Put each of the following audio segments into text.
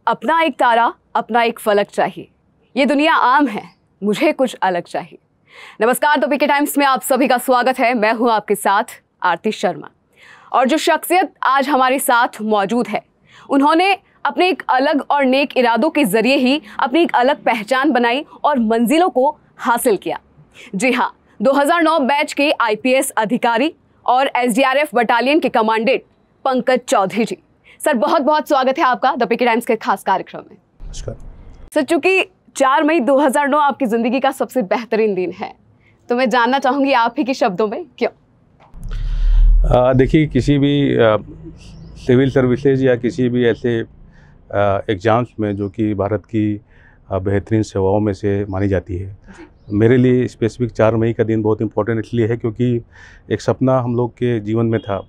अपना एक तारा, अपना एक फलक चाहिए। ये दुनिया आम है, मुझे कुछ अलग चाहिए। नमस्कार, तो पीके टाइम्स में आप सभी का स्वागत है। मैं हूं आपके साथ आरती शर्मा। और जो शख्सियत आज हमारे साथ मौजूद है, उन्होंने अपने एक अलग और नेक इरादों के जरिए ही अपनी एक अलग पहचान बनाई और मंजिलों को हासिल किया। जी हाँ, 2009 बैच के आईपीएस अधिकारी और एसडीआरएफ बटालियन के कमांडेंट पंकज चौधरी जी। सर, बहुत बहुत स्वागत है आपका द पीके टाइम्स के खास कार्यक्रम में। नमस्कार सर, चूंकि 4 मई 2009 आपकी जिंदगी का सबसे बेहतरीन दिन है, तो मैं जानना चाहूंगी आप ही के शब्दों में क्यों? देखिए, किसी भी सिविल सर्विसेज या किसी भी ऐसे एग्ज़ाम्स में जो कि भारत की बेहतरीन सेवाओं में से मानी जाती है, मेरे लिए स्पेसिफिक 4 मई का दिन बहुत इम्पोर्टेंट इसलिए है क्योंकि एक सपना हम लोग के जीवन में था।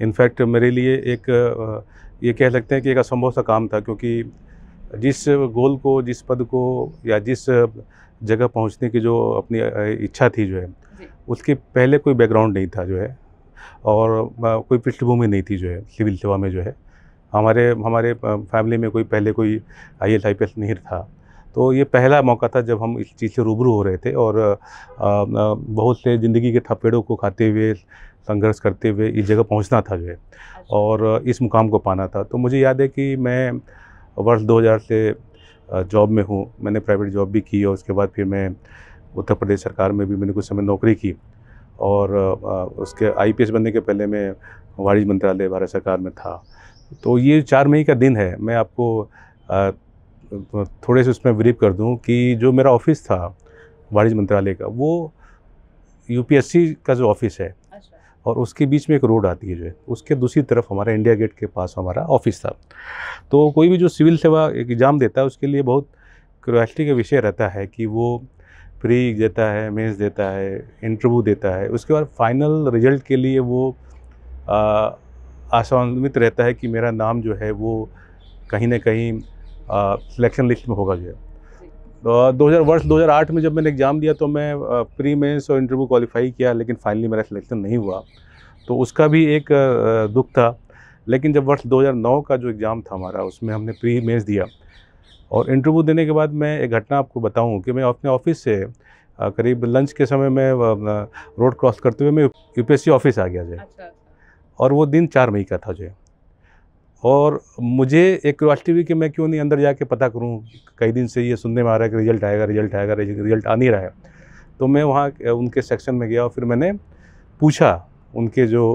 इनफैक्ट मेरे लिए एक ये कह सकते हैं कि एक असंभव सा काम था, क्योंकि जिस गोल को, जिस पद को या जिस जगह पहुंचने की जो अपनी इच्छा थी जो है, उसके पहले कोई बैकग्राउंड नहीं था जो है, और कोई पृष्ठभूमि नहीं थी जो है सिविल सेवा में जो है। हमारे फैमिली में पहले कोई आईएएस आईपीएस नहीं था। तो ये पहला मौका था जब हम इस चीज़ से रूबरू हो रहे थे और बहुत से ज़िंदगी के थपेड़ों को खाते हुए, संघर्ष करते हुए इस जगह पहुंचना था जो है, और इस मुकाम को पाना था। तो मुझे याद है कि मैं वर्ष 2000 से जॉब में हूँ। मैंने प्राइवेट जॉब भी की और उसके बाद फिर मैं उत्तर प्रदेश सरकार में भी मैंने कुछ समय नौकरी की, और उसके आईपीएस बनने के पहले मैं वाणिज्य मंत्रालय भारत सरकार में था। तो ये 4 मई का दिन है। मैं आपको थोड़े से उसमें ब्रीफ कर दूं कि जो मेरा ऑफिस था वाणिज्य मंत्रालय का, वो यूपीएससी का जो ऑफिस है, और उसके बीच में एक रोड आती है जो है, उसके दूसरी तरफ हमारा इंडिया गेट के पास हमारा ऑफिस था। तो कोई भी जो सिविल सेवा एग्ज़ाम देता है उसके लिए बहुत क्यूरियोसिटी का विषय रहता है कि वो प्री देता है, मेंस देता है, इंटरव्यू देता है, उसके बाद फाइनल रिजल्ट के लिए वो आशान्वित रहता है कि मेरा नाम जो है वो कहीं ना कहीं सिलेक्शन लिस्ट में होगा जो है। 2008 में जब मैंने एग्ज़ाम दिया तो मैं प्री मेंस और इंटरव्यू क्वालिफाई किया, लेकिन फाइनली मेरा सिलेक्शन नहीं हुआ। तो उसका भी एक दुख था। लेकिन जब वर्ष 2009 का जो एग्ज़ाम था हमारा, उसमें हमने प्री मेंस दिया, और इंटरव्यू देने के बाद मैं एक घटना आपको बताऊं कि मैं अपने ऑफिस से करीब लंच के समय में रोड क्रॉस करते हुए मैं यूपीएससी ऑफिस आ गया जो है। और वो दिन 4 मई का था जो है। और मुझे एक क्यूरियोसिटी हुई कि मैं क्यों नहीं अंदर जाके पता करूं, कई दिन से ये सुनने में आ रहा है कि रिजल्ट आएगा, रिजल्ट आएगा, रिजल्ट आ नहीं रहा है। तो मैं वहाँ उनके सेक्शन में गया और फिर मैंने पूछा उनके जो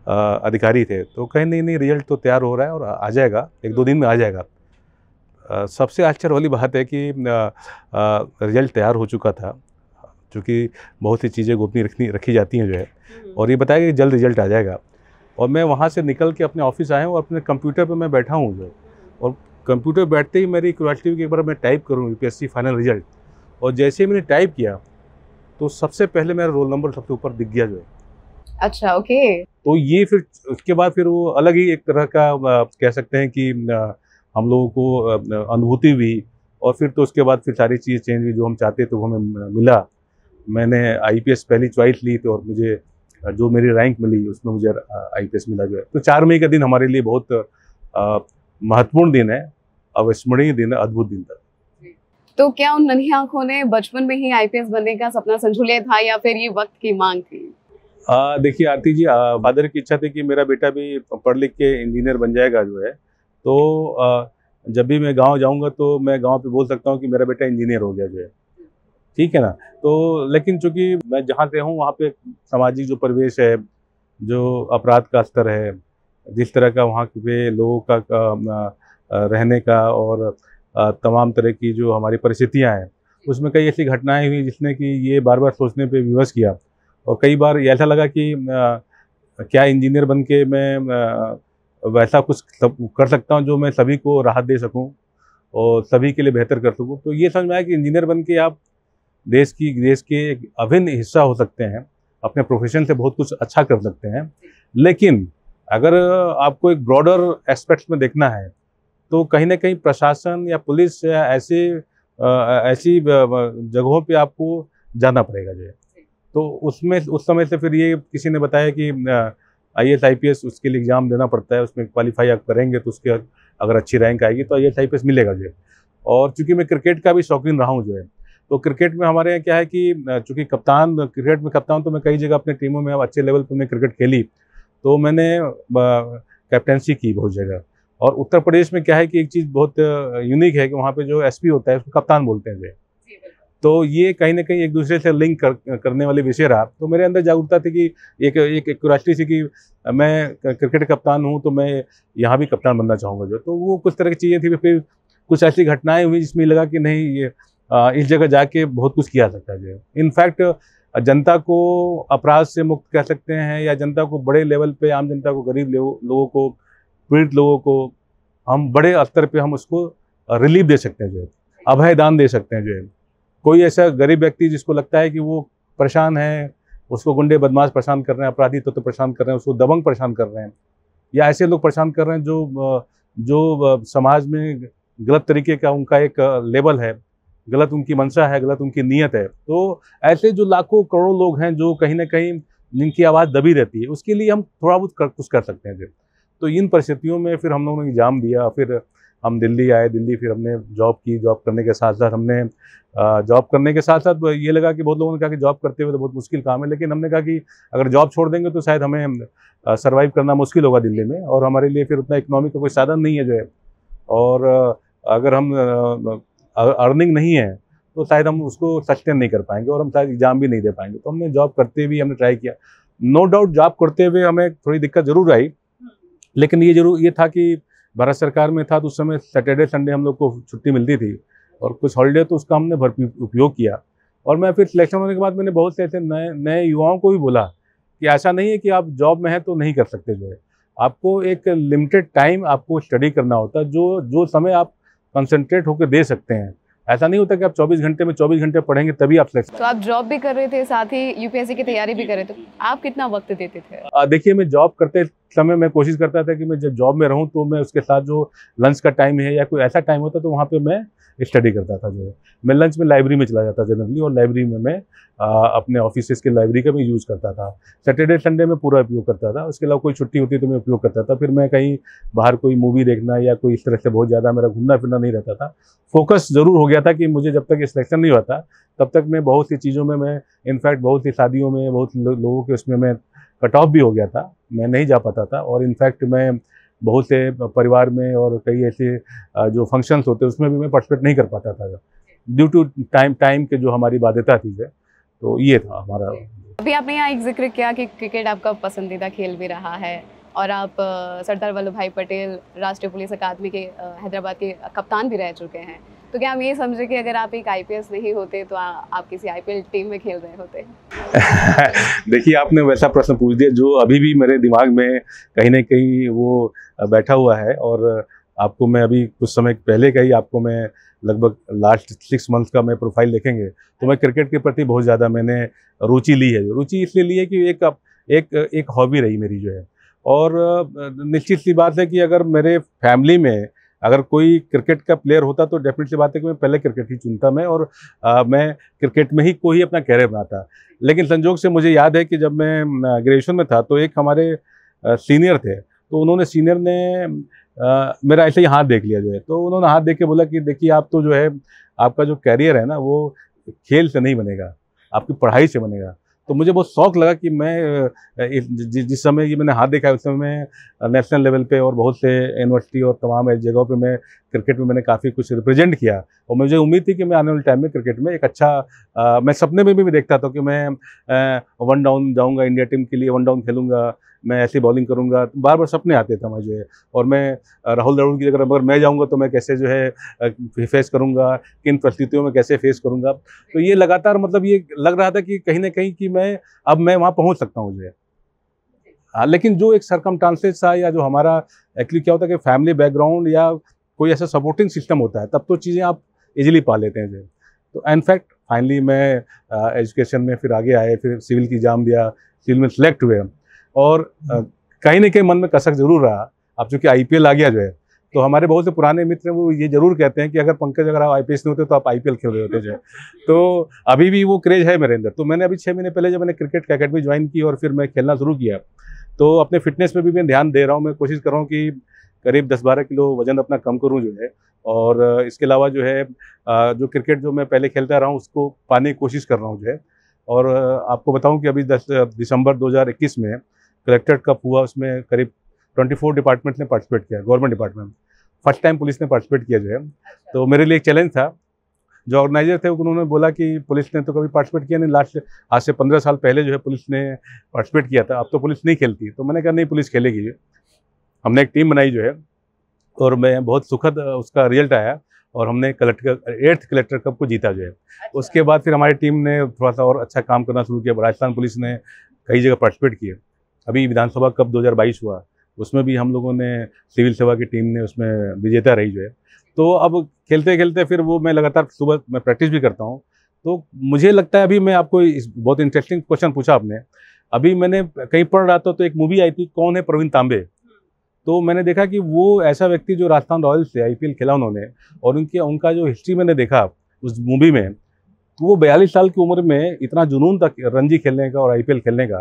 अधिकारी थे, तो कहे नहीं रिजल्ट तो तैयार हो रहा है और आ जाएगा, 1-2 दिन में आ जाएगा। सबसे आश्चर्य वाली बात है कि रिजल्ट तैयार हो चुका था, क्योंकि बहुत सी चीज़ें गोपनीय रखी जाती हैं जो है, और ये बताया कि जल्द रिजल्ट आ जाएगा। और मैं वहाँ से निकल के अपने ऑफिस आया हूँ और अपने कंप्यूटर पे मैं बैठा हूँ जो, और कंप्यूटर पर बैठते ही मेरी क्यूरियोसिटी की एक बार मैं टाइप करूँ यूपीएससी फाइनल रिजल्ट, और जैसे ही मैंने टाइप किया तो सबसे पहले मेरा रोल नंबर सबसे ऊपर दिख गया जो है। अच्छा, ओके। तो ये फिर उसके बाद फिर वो अलग ही एक तरह का कह सकते हैं कि हम लोगों को अनुभूति हुई, और फिर तो उसके बाद फिर सारी चीज़ चेंज हुई। जो हम चाहते थे वो हमें मिला। मैंने आईपीएस पहली चॉइस ली थी और मुझे जो मेरी रैंक मिली उसमें मुझे आईपीएस मिला जो है। तो 4 मई का दिन हमारे लिए बहुत महत्वपूर्ण दिन है, अविस्मरणीय दिन है, अद्भुत दिन था। तो क्या उन नन्ही आंखों ने बचपन में ही आईपीएस बनने का सपना संजो लिया था, या फिर ये वक्त की मांग थी? देखिए आरती जी, फादर की इच्छा थी कि मेरा बेटा भी पढ़ लिख के इंजीनियर बन जाएगा जो है। तो जब भी मैं गांव जाऊंगा तो मैं गांव पे बोल सकता हूं कि मेरा बेटा इंजीनियर हो गया जो है, ठीक है ना। तो लेकिन चूंकि मैं जहाँ से हूँ वहाँ पे सामाजिक जो परिवेश है, जो अपराध का स्तर है, जिस तरह का वहाँ पे लोगों का रहने का, और तमाम तरह की जो हमारी परिस्थितियाँ हैं, उसमें कई ऐसी घटनाएं हुई जिसने कि ये बार बार सोचने पे विवश किया। और कई बार ऐसा लगा कि क्या इंजीनियर बन के मैं वैसा कुछ कर सकता हूँ जो मैं सभी को राहत दे सकूँ और सभी के लिए बेहतर कर सकूँ। तो ये समझ में आया कि इंजीनियर बन के आप देश के एक अभिन्न हिस्सा हो सकते हैं, अपने प्रोफेशन से बहुत कुछ अच्छा कर सकते हैं। लेकिन अगर आपको एक ब्रॉडर एस्पेक्ट्स में देखना है तो कहीं ना कहीं प्रशासन या पुलिस या ऐसी जगहों पे आपको जाना पड़ेगा जो है। तो उसमें उस समय से फिर ये किसी ने बताया कि आईएएस आईपीएस उसके लिए एग्ज़ाम देना पड़ता है, उसमें क्वालिफाई आप करेंगे तो उसके अगर अच्छी रैंक आएगी तो IAS IPS मिलेगा जो है। और चूँकि मैं क्रिकेट का भी शौकीन रहा हूँ जो है, तो क्रिकेट में हमारे यहाँ क्या है कि चूँकि क्रिकेट में कप्तान, तो मैं कई जगह अपने टीमों में अच्छे लेवल पर मैं क्रिकेट खेली, तो मैंने कैप्टेंसी की बहुत जगह। और उत्तर प्रदेश में क्या है कि एक चीज़ बहुत यूनिक है कि वहाँ पे जो SP होता है उसको कप्तान बोलते हैं जो है। तो ये कहीं ना कहीं एक दूसरे से लिंक करने वाले विषय रहा। तो मेरे अंदर जागरूकता थी कि एक क्यूरियोसिटी थी कि मैं क्रिकेट कप्तान हूँ, तो मैं यहाँ भी कप्तान बनना चाहूँगा जो। तो वो कुछ तरह की चीज़ें थी। फिर कुछ ऐसी घटनाएं हुई जिसमें लगा कि नहीं, ये इस जगह जाके बहुत कुछ किया सकता है जो। इनफैक्ट जनता को अपराध से मुक्त कह सकते हैं, या जनता को बड़े लेवल पे, आम जनता को, गरीब लोगों को, पीड़ित लोगों को हम बड़े स्तर पे हम उसको रिलीफ दे सकते हैं जो है, अभय दान दे सकते हैं जो है। कोई ऐसा गरीब व्यक्ति जिसको लगता है कि वो परेशान है, उसको गुंडे बदमाश परेशान कर रहे हैं, अपराधी तो परेशान कर रहे हैं, उसको दबंग परेशान कर रहे हैं, या ऐसे लोग परेशान कर रहे हैं जो समाज में गलत तरीके का उनका एक लेवल है, गलत उनकी मंशा है, गलत उनकी नीयत है। तो ऐसे जो लाखों करोड़ों लोग हैं जो कहीं ना कहीं जिनकी आवाज़ दबी रहती है, उसके लिए हम थोड़ा बहुत कुछ कर सकते हैं जो। तो इन परिस्थितियों में फिर हम लोगों ने एग्ज़ाम दिया, फिर हम दिल्ली आए। दिल्ली फिर हमने जॉब की। जॉब करने के साथ साथ ये लगा कि बहुत लोगों ने कहा कि जॉब करते हुए तो बहुत मुश्किल काम है, लेकिन हमने कहा कि अगर जॉब छोड़ देंगे तो शायद हमें सर्वाइव करना मुश्किल होगा दिल्ली में, और हमारे लिए फिर उतना इकोनॉमिक का कोई साधन नहीं है जो है। और अगर हम अर्निंग नहीं है तो शायद हम उसको सस्टेन नहीं कर पाएंगे, और हम शायद एग्जाम भी नहीं दे पाएंगे। तो हमने जॉब करते हुए हमने ट्राई किया। नो डाउट जॉब करते हुए हमें थोड़ी दिक्कत जरूर आई, लेकिन ये था कि भारत सरकार में था तो उस समय सैटरडे संडे हम लोग को छुट्टी मिलती थी, और कुछ हॉलीडे तो उसका हमने भरपूर उपयोग किया। और मैं फिर सिलेक्शन होने के बाद मैंने बहुत से ऐसे नए युवाओं को भी बोला कि ऐसा नहीं है कि आप जॉब में हैं तो नहीं कर सकते जो है। आपको एक लिमिटेड टाइम आपको स्टडी करना होता है, जो समय आप कंसंट्रेट होकर दे सकते हैं। ऐसा नहीं होता कि आप 24 घंटे में 24 घंटे पढ़ेंगे तभी आप सिलेक्शन। तो आप जॉब भी कर रहे थे, साथ ही UPSC की तैयारी भी कर रहे थे, आप कितना वक्त देते थे? देखिए, मैं जॉब करते समय मैं कोशिश करता था कि मैं जब जॉब में रहूं तो मैं उसके साथ जो लंच का टाइम है या कोई ऐसा टाइम होता तो वहाँ पे मैं स्टडी करता था जो है। मैं लंच में लाइब्रेरी में चला जाता जनरली, और लाइब्रेरी में मैं अपने ऑफिस के लाइब्रेरी का भी यूज़ करता था। सैटरडे संडे में पूरा उपयोग करता था। उसके अलावा कोई छुट्टी होती तो मैं उपयोग करता था। फिर मैं कहीं बाहर कोई मूवी देखना या कोई इस तरह से बहुत ज़्यादा मेरा घूमना फिरना नहीं रहता था। फोकस ज़रूर हो गया था कि मुझे जब तक सिलेक्शन नहीं होता तब तक मैं बहुत सी चीज़ों में मैं इनफैक्ट बहुत सी शादियों में बहुत लोगों के उसमें मैं कट ऑफ भी हो गया था, मैं नहीं जा पाता था। और इनफैक्ट मैं बहुत से परिवार में और कई ऐसे जो फंक्शंस होते उसमें भी मैं पार्टिसिपेट नहीं कर पाता था ड्यू टू टाइम के जो हमारी बाध्यता थी। तो ये था हमारा। अभी आपने यहाँ एक जिक्र किया कि क्रिकेट आपका पसंदीदा खेल भी रहा है, और आप सरदार वल्लभ भाई पटेल राष्ट्रीय पुलिस अकादमी के हैदराबाद के कप्तान भी रह चुके हैं। तो क्या हम ये समझे कि अगर आप एक IPS नहीं होते तो आप किसी IPL टीम में खेल रहे होते? देखिए, आपने वैसा प्रश्न पूछ दिया जो अभी भी मेरे दिमाग में कहीं ना कहीं वो बैठा हुआ है। और आपको मैं अभी कुछ समय पहले का ही आपको मैं लगभग लास्ट 6 मंथ्स का मैं प्रोफाइल देखेंगे तो मैं क्रिकेट के प्रति बहुत ज़्यादा मैंने रुचि ली है। रुचि इसलिए ली है कि एक हॉबी रही मेरी जो है। और निश्चित सी बात है कि अगर मेरे फैमिली में अगर कोई क्रिकेट का प्लेयर होता तो डेफिनेटली बात है कि मैं पहले क्रिकेट ही चुनता मैं, और मैं क्रिकेट में ही कोई अपना कैरियर बनाता। लेकिन संजोग से मुझे याद है कि जब मैं ग्रेजुएशन में था तो एक हमारे सीनियर थे, तो उन्होंने सीनियर ने मेरा ऐसे ही हाथ देख लिया जो है। तो उन्होंने हाथ देख के बोला कि देखिए, आप तो जो है आपका जो कैरियर है ना वो खेल से नहीं बनेगा, आपकी पढ़ाई से बनेगा। तो मुझे बहुत शौक लगा कि मैं जिस समय ये मैंने हाथ देखा है उस समय मैं नेशनल लेवल पे और बहुत से यूनिवर्सिटी और तमाम ऐसी जगहों पे मैं क्रिकेट में मैंने काफ़ी कुछ रिप्रेजेंट किया। और मुझे उम्मीद थी कि मैं आने वाले टाइम में क्रिकेट में एक अच्छा मैं सपने में भी देखता था कि मैं 1 डाउन जाऊँगा, इंडिया टीम के लिए 1 डाउन खेलूँगा, मैं ऐसी बॉलिंग करूँगा। बार बार सपने आते थे मुझे। और मैं राहुल द्रविड़ की जगह अगर मैं जाऊँगा तो मैं कैसे जो है फेस करूँगा, किन परिस्थितियों में कैसे फेस करूँगा। तो ये लगातार मतलब ये लग रहा था कि कहीं ना कहीं कि मैं वहाँ पहुँच सकता हूँ जो है। हाँ, लेकिन जो एक सर्कमस्टांसेस था या जो हमारा एक्चुअली क्या होता है कि फैमिली बैकग्राउंड या कोई ऐसा सपोर्टिंग सिस्टम होता है तब तो चीज़ें आप इजीली पा लेते हैं जो। तो इनफैक्ट फाइनली मैं एजुकेशन में फिर आगे आए, फिर सिविल की एग्जाम दिया, सिविल में सिलेक्ट हुए। और कहीं ना कहीं मन में कसक जरूर रहा। अब चूँकि IPL आ गया जो है तो हमारे बहुत से पुराने मित्र वो ये जरूर कहते हैं कि अगर पंकज अगर आप IPS नहीं होते तो आप IPL खेल रहे होते जो है। तो अभी भी वो क्रेज है मेरे अंदर। तो मैंने अभी 6 महीने पहले जब मैंने क्रिकेट अकेडमी ज्वाइन की और फिर मैं खेलना शुरू किया तो अपने फिटनेस पे भी मैं ध्यान दे रहा हूँ। मैं कोशिश कर रहा हूँ कि करीब 10-12 किलो वजन अपना कम करूं जो है। और इसके अलावा जो है जो क्रिकेट जो मैं पहले खेलता रहा हूं उसको पाने की कोशिश कर रहा हूं जो है। और आपको बताऊं कि अभी 10 दिसंबर 2021 में कलेक्ट्रेट कप हुआ, उसमें करीब 24 डिपार्टमेंट ने पार्टिसिपेट किया, government department. First time police ने पार्टिसिपेट किया जो है। तो मेरे लिए एक चैलेंज था। जो ऑर्गेनाइजर थे उन्होंने बोला कि पुलिस ने तो कभी पार्टिसिपेट किया नहीं, लास्ट आज से 15 साल पहले जो है पुलिस ने पार्टिसिपेट किया था, अब तो पुलिस नहीं खेलती। तो मैंने कहा नहीं, पुलिस खेलेगी। हमने एक टीम बनाई जो है, और मैं बहुत सुखद उसका रिजल्ट आया, और हमने कलेक्टर 8th कलेक्टर कप को जीता जो है। उसके बाद फिर हमारी टीम ने थोड़ा सा और अच्छा काम करना शुरू किया। राजस्थान पुलिस ने कई जगह पार्टिसिपेट किए। अभी विधानसभा कप 2022 हुआ, उसमें भी हम लोगों ने सिविल सेवा की टीम ने उसमें विजेता रही जो है। तो अब खेलते खेलते फिर वो मैं लगातार सुबह मैं प्रैक्टिस भी करता हूँ। तो मुझे लगता है, अभी मैं आपको बहुत इंटरेस्टिंग क्वेश्चन पूछा आपने। अभी मैंने कहीं पढ़ रहा था तो एक मूवी आई थी, कौन है प्रवीण तांबे। तो मैंने देखा कि वो ऐसा व्यक्ति जो राजस्थान रॉयल्स से IPL खेला उन्होंने, और उनका जो हिस्ट्री मैंने देखा उस मूवी में, तो वो 42 साल की उम्र में इतना जुनून था रणजी खेलने का और IPL खेलने का,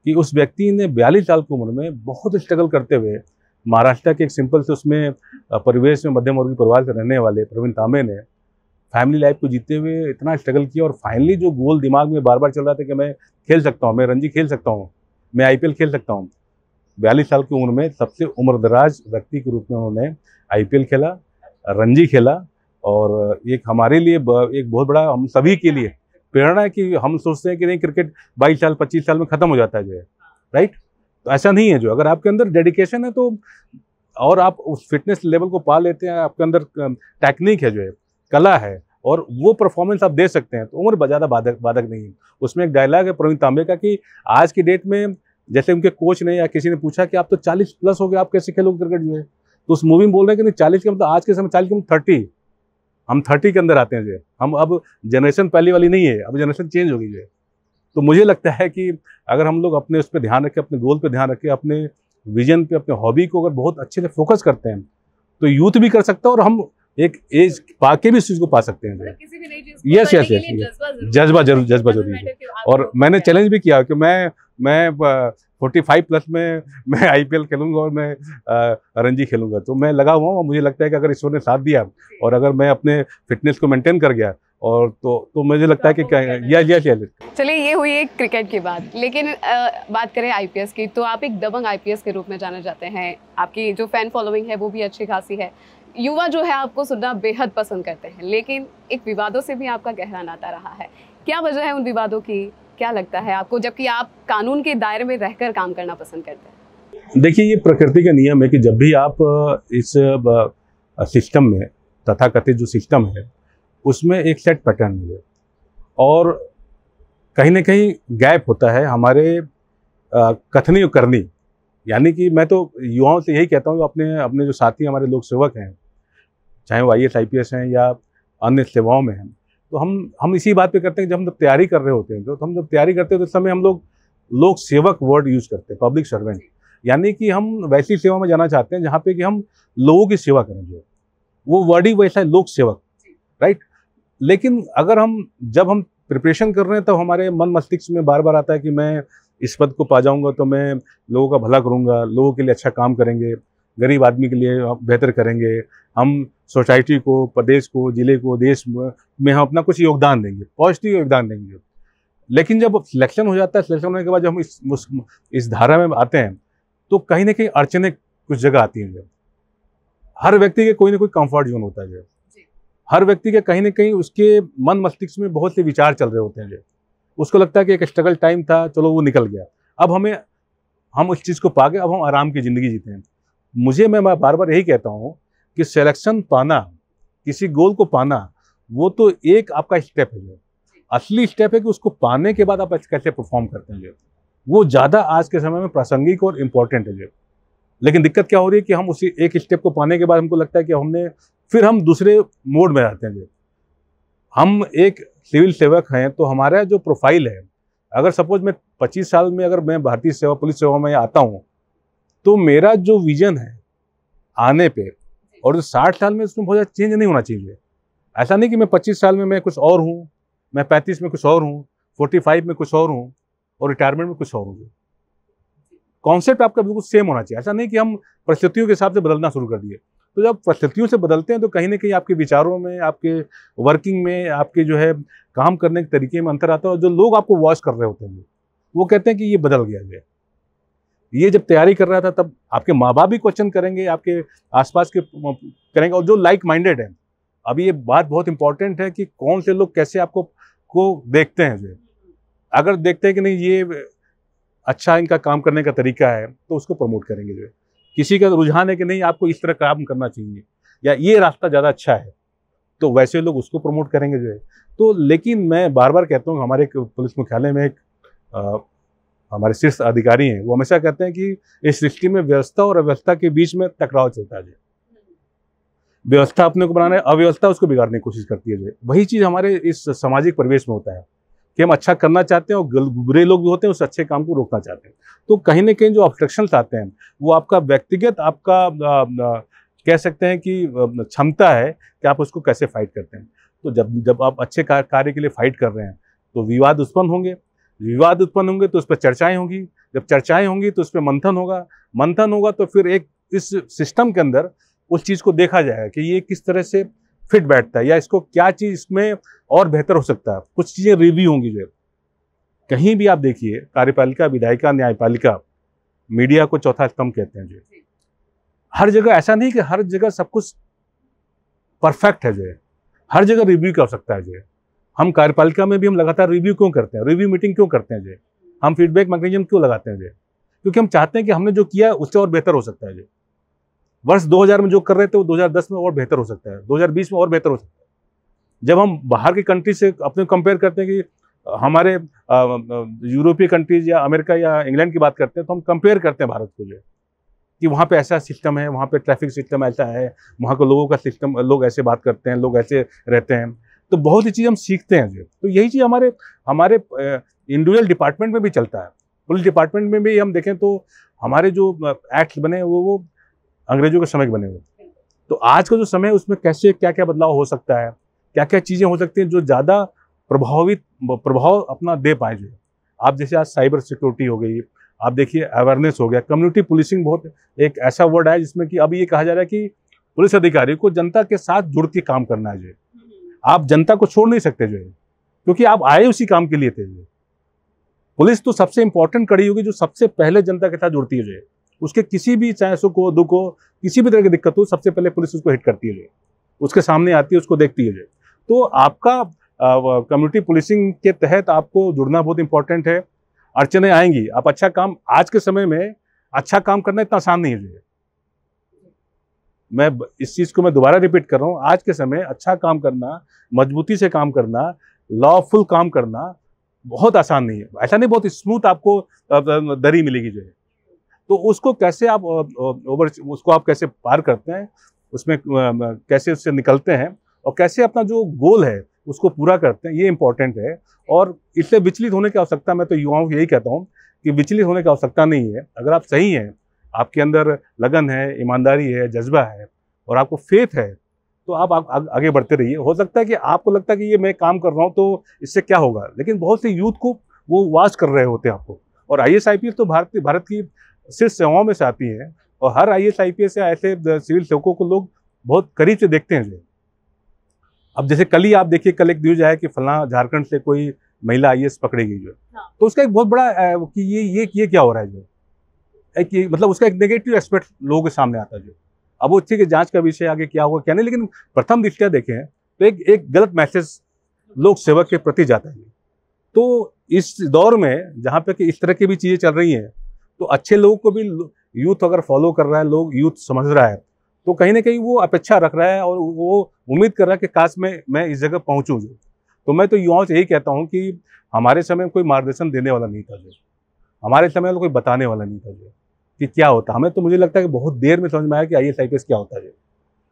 कि उस व्यक्ति ने 42 साल की उम्र में बहुत स्ट्रगल करते हुए महाराष्ट्र के एक सिंपल से उसमें परिवेश में मध्यम वर्गीय परिवार से रहने वाले प्रवीण तांबे ने फैमिली लाइफ को जीते हुए इतना स्ट्रगल किया, और फाइनली जो गोल दिमाग में बार बार चल रहा था कि मैं खेल सकता हूँ, मैं रणजी खेल सकता हूँ, मैं IPL खेल सकता हूँ। 42 साल की उम्र में सबसे उम्रदराज व्यक्ति के रूप में उन्होंने IPL खेला, रणजी खेला, और एक हमारे लिए एक बहुत बड़ा, हम सभी के लिए प्रेरणा है कि हम सोचते हैं कि नहीं क्रिकेट 22 साल 25 साल में ख़त्म हो जाता है जो है, राइट। तो ऐसा नहीं है। जो अगर आपके अंदर डेडिकेशन है तो, और आप उस फिटनेस लेवल को पा लेते हैं, आपके अंदर टेक्निक है जो है, कला है, और वो परफॉर्मेंस आप दे सकते हैं, तो उम्र ज़्यादा बाधक नहीं है। उसमें एक डायलॉग है प्रवीण तांबे का कि आज की डेट में, जैसे उनके कोच ने या किसी ने पूछा कि आप तो 40 प्लस हो गए, आप कैसे खेलोगे क्रिकेट जो है, तो उस मूवी में बोल रहे हैं कि नहीं 40 के मतलब आज के समय 40 के मतलब 30, हम 30 के अंदर आते हैं जो है। हम अब जनरेशन पहली वाली नहीं है, अब जनरेशन चेंज हो गई है। तो मुझे लगता है कि अगर हम लोग अपने उस पर ध्यान रखें, अपने गोल पे ध्यान रखें, अपने विजन पे, अपने हॉबी को अगर बहुत अच्छे से फोकस करते हैं, तो यूथ भी कर सकता है, और हम एक एज पाके भी इस चीज़ को पा सकते हैं। यस यस यस, जज्बा जरूरी है। और मैंने चैलेंज भी किया कि मैं 45 प्लस में मैं IPL खेलूंगा और मैं रणजी खेलूंगा। तो मैं लगा हुआ हूँ, मुझे लगता है कि अगर ईश्वर ने साथ दिया और अगर मैं अपने फिटनेस को मेंटेन कर गया, और तो मुझे लगता है कि चलिए, ये हुई एक क्रिकेट की बात। लेकिन बात करें IPS की, तो आप एक दबंग IPS के रूप में जाने जाते हैं। आपकी जो फैन फॉलोइंग है वो भी अच्छी खासी है। युवा जो है आपको सुनना बेहद पसंद करते हैं, लेकिन एक विवादों से भी आपका गहरा नाता रहा है। क्या वजह है उन विवादों की? क्या लगता है आपको, जबकि आप कानून के दायरे में रहकर काम करना पसंद करते हैं? देखिए, ये प्रकृति का नियम है कि जब भी आप इस सिस्टम में, तथाकथित जो सिस्टम है, उसमें एक सेट पैटर्न है, और कहीं ना कहीं गैप होता है हमारे कथनी और करनी। यानी कि मैं तो युवाओं से यही कहता हूँ, अपने जो साथी हमारे लोक सेवक हैं, चाहे वो IAS IPS हैं या अन्य सेवाओं में हैं, तो हम इसी बात पे करते हैं कि जब हम तैयारी कर रहे होते हैं, तो हम जब तैयारी करते हैं तो उस समय हम लोग लोक सेवक वर्ड यूज़ करते हैं, पब्लिक सर्वेंट। यानी कि हम वैसी सेवा में जाना चाहते हैं जहाँ पे कि हम लोगों की सेवा करें, जो वो वर्ड ही वैसा है, लोक सेवक, राइट। लेकिन अगर जब हम प्रिपरेशन कर रहे हैं, तब हमारे मन मस्तिष्क में बार बार आता है कि मैं इस पद को पा जाऊंगा तो मैं लोगों का भला करूंगा, लोगों के लिए अच्छा काम करेंगे, गरीब आदमी के लिए बेहतर करेंगे, हम सोसाइटी को, प्रदेश को, जिले को, देश में हम अपना कुछ योगदान देंगे, पॉजिटिव योगदान देंगे। लेकिन जब सिलेक्शन हो जाता है, सिलेक्शन होने के बाद जब हम इस धारा में आते हैं, तो कहीं ना कहीं अड़चने कुछ जगह आती हैं। हर व्यक्ति के कोई ना कोई कंफर्ट जोन होता है, हर व्यक्ति के कहीं ना कहीं उसके मन मस्तिष्क में बहुत से विचार चल रहे होते हैं। उसको लगता है कि एक स्ट्रगल टाइम था, चलो वो निकल गया, अब हम उस चीज़ को पा गए, अब हम आराम की ज़िंदगी जीते हैं। मैं बार बार यही कहता हूँ कि सिलेक्शन पाना, किसी गोल को पाना, वो तो एक आपका स्टेप है। असली स्टेप है कि उसको पाने के बाद आप कैसे परफॉर्म करते हैं, वो ज़्यादा आज के समय में प्रासंगिक और इम्पोर्टेंट है। लेकिन दिक्कत क्या हो रही है कि हम उसी एक स्टेप को पाने के बाद हमको लगता है कि फिर हम दूसरे मोड में आते हैं। हम एक सिविल सेवक हैं, तो हमारा जो प्रोफाइल है, अगर सपोज मैं 25 साल में अगर मैं भारतीय सेवा, पुलिस सेवा में आता हूँ, तो मेरा जो विजन है आने पे, और जो 60 साल में, उसमें बहुत ज़्यादा चेंज नहीं होना चाहिए। ऐसा नहीं कि मैं 25 साल में मैं कुछ और हूँ, मैं 35 में कुछ और हूँ, 45 में कुछ और हूँ, और रिटायरमेंट में कुछ और हूँ। कॉन्सेप्ट आपका बिल्कुल सेम होना चाहिए। ऐसा नहीं कि हम परिस्थितियों के हिसाब से बदलना शुरू कर दिए। तो जब परिस्थितियों से बदलते हैं तो कहीं ना कहीं आपके विचारों में, आपके वर्किंग में, आपके जो है काम करने के तरीके में अंतर आता है। और जो लोग आपको वॉच कर रहे होते हैं वो कहते हैं कि ये बदल गया है। ये जब तैयारी कर रहा था तब आपके माँ बाप भी क्वेश्चन करेंगे, आपके आसपास के करेंगे, और जो लाइक माइंडेड है। अभी ये बात बहुत इंपॉर्टेंट है कि कौन से लोग कैसे आपको देखते हैं। जो अगर देखते हैं कि नहीं ये अच्छा इनका काम करने का तरीका है तो उसको प्रमोट करेंगे। जो किसी का रुझान है कि नहीं आपको इस तरह काम करना चाहिए या ये रास्ता ज़्यादा अच्छा है, तो वैसे लोग उसको प्रमोट करेंगे। जो है तो लेकिन मैं बार बार कहता हूँ, हमारे पुलिस मुख्यालय में एक हमारे शीर्ष अधिकारी हैं, वो हमेशा कहते हैं कि इस सृष्टि में व्यवस्था और अव्यवस्था के बीच में टकराव चलता है। व्यवस्था अपने को बनाना है, अव्यवस्था उसको बिगाड़ने की कोशिश करती है। वही चीज़ हमारे इस सामाजिक परिवेश में होता है कि हम अच्छा करना चाहते हैं और बुरे लोग भी होते हैं उस अच्छे काम को रोकना चाहते हैं। तो कहीं ना कहीं जो ऑब्स्ट्रक्शंस आते हैं वो आपका व्यक्तिगत, आपका कह सकते हैं कि क्षमता है कि आप उसको कैसे फाइट करते हैं। तो जब आप अच्छे कार्य के लिए फाइट कर रहे हैं तो विवाद उत्पन्न होंगे, विवाद उत्पन्न होंगे तो उस पर चर्चाएं होंगी, जब चर्चाएं होंगी तो उस पर मंथन होगा तो फिर एक इस सिस्टम के अंदर उस चीज़ को देखा जाएगा कि ये किस तरह से फिट बैठता है या इसको क्या चीज़ इसमें और बेहतर हो सकता है। कुछ चीज़ें रिव्यू होंगी। जो कहीं भी आप देखिए, कार्यपालिका, विधायिका, न्यायपालिका, मीडिया को चौथा स्तंभ कहते हैं। जो हर जगह ऐसा नहीं कि हर जगह सब कुछ परफेक्ट है। जो हर जगह रिव्यू की आवश्यकता है। जो हम कार्यपालिका में भी हम लगातार रिव्यू क्यों करते हैं, रिव्यू मीटिंग क्यों करते हैं। जो हम फीडबैक मैकेनिज्म क्यों लगाते हैं। जो क्योंकि हम चाहते हैं कि हमने जो किया उससे और बेहतर हो सकता है। जो वर्ष 2000 में जो कर रहे थे वो 2010 में और बेहतर हो सकता है, 2020 में और बेहतर हो सकता है। जब हम बाहर की कंट्री से अपने कंपेयर करते हैं कि हमारे यूरोपीय कंट्रीज या अमेरिका या इंग्लैंड की बात करते हैं तो हम कंपेयर करते हैं भारत को। जो कि वहाँ पे ऐसा सिस्टम है, वहाँ पे ट्रैफिक सिस्टम ऐसा है, वहाँ के लोगों का सिस्टम, लोग ऐसे बात करते हैं, लोग ऐसे रहते हैं। तो बहुत ही चीज़ हम सीखते हैं। जो तो यही चीज़ हमारे इंडिविजुअल डिपार्टमेंट में भी चलता है। पुलिस डिपार्टमेंट में भी हम देखें तो हमारे जो एक्ट्स बने वो अंग्रेजों के समय के बने हुए। तो आज का जो समय है उसमें कैसे क्या क्या बदलाव हो सकता है, क्या क्या चीज़ें हो सकती हैं जो ज़्यादा प्रभाव अपना दे पाए। जो आप जैसे आज साइबर सिक्योरिटी हो गई, आप देखिए अवेयरनेस हो गया, कम्युनिटी पुलिसिंग बहुत एक ऐसा वर्ड है जिसमें कि अब ये कहा जा रहा है कि पुलिस अधिकारी को जनता के साथ जुड़ के काम करना है। जो आप जनता को छोड़ नहीं सकते। जो क्योंकि आप आए उसी काम के लिए थे। पुलिस तो सबसे इंपॉर्टेंट कड़ी होगी जो सबसे पहले जनता के साथ जुड़ती है। जो उसके किसी भी चाहे सुख हो, दुख हो, किसी भी तरह की दिक्कत हो, सबसे पहले पुलिस उसको हिट करती है। जो उसके सामने आती है, उसको देखती है। जो तो आपका कम्युनिटी पुलिसिंग के तहत आपको जुड़ना बहुत इंपॉर्टेंट है। अड़चने आएंगी, आप अच्छा काम, आज के समय में अच्छा काम करना इतना आसान नहीं है। जो मैं इस चीज़ को दोबारा रिपीट कर रहा हूँ, आज के समय अच्छा काम करना, मजबूती से काम करना, लॉफुल काम करना बहुत आसान नहीं है। ऐसा नहीं बहुत स्मूथ आपको दरी मिलेगी। जो तो उसको कैसे आप उसको आप कैसे पार करते हैं, उसमें कैसे उससे निकलते हैं और कैसे अपना जो गोल है उसको पूरा करते हैं, ये इंपॉर्टेंट है। और इससे विचलित होने की आवश्यकता, मैं तो युवाओं को यही कहता हूँ कि विचलित होने की आवश्यकता नहीं है। अगर आप सही हैं, आपके अंदर लगन है, ईमानदारी है, जज्बा है और आपको फेथ है तो आप आगे बढ़ते रहिए। हो सकता है कि आपको लगता है कि ये मैं काम कर रहा हूँ तो इससे क्या होगा, लेकिन बहुत से यूथ को वो वॉच कर रहे होते हैं आपको। और IAS IPS तो भारत की शीर्ष सेवाओं में से आती है और हर IAS IPS या ऐसे सिविल सेवकों को लोग बहुत करीब से देखते हैं। जो अब जैसे कल ही आप देखिए, कल एक न्यूज आया कि फलां झारखंड से कोई महिला IAS पकड़ी गई। जो तो उसका एक बहुत बड़ा कि ये क्या हो रहा है। जो एक मतलब उसका एक नेगेटिव एस्पेक्ट लोगों के सामने आता है। जो अब वो ठीक है, जांच का विषय आगे क्या होगा क्या नहीं, लेकिन प्रथम दृष्टया देखें तो एक गलत मैसेज लोक सेवक के प्रति जाता है। तो इस दौर में जहाँ पे कि इस तरह की भी चीज़ें चल रही हैं तो अच्छे लोगों को भी यूथ अगर फॉलो कर रहा है, लोग यूथ समझ रहा है तो कहीं ना कहीं वो अपेक्षा रख रहा है और वो उम्मीद कर रहा है कि काश मैं इस जगह पहुँचूँ। जो तो मैं तो युवाओं से यही कहता हूँ कि हमारे समय में कोई मार्गदर्शन देने वाला नहीं था। जो हमारे समय में कोई बताने वाला नहीं था जो कि क्या होता। हमें तो मुझे लगता है कि बहुत देर में समझ में आया कि IAS IPS क्या होता है,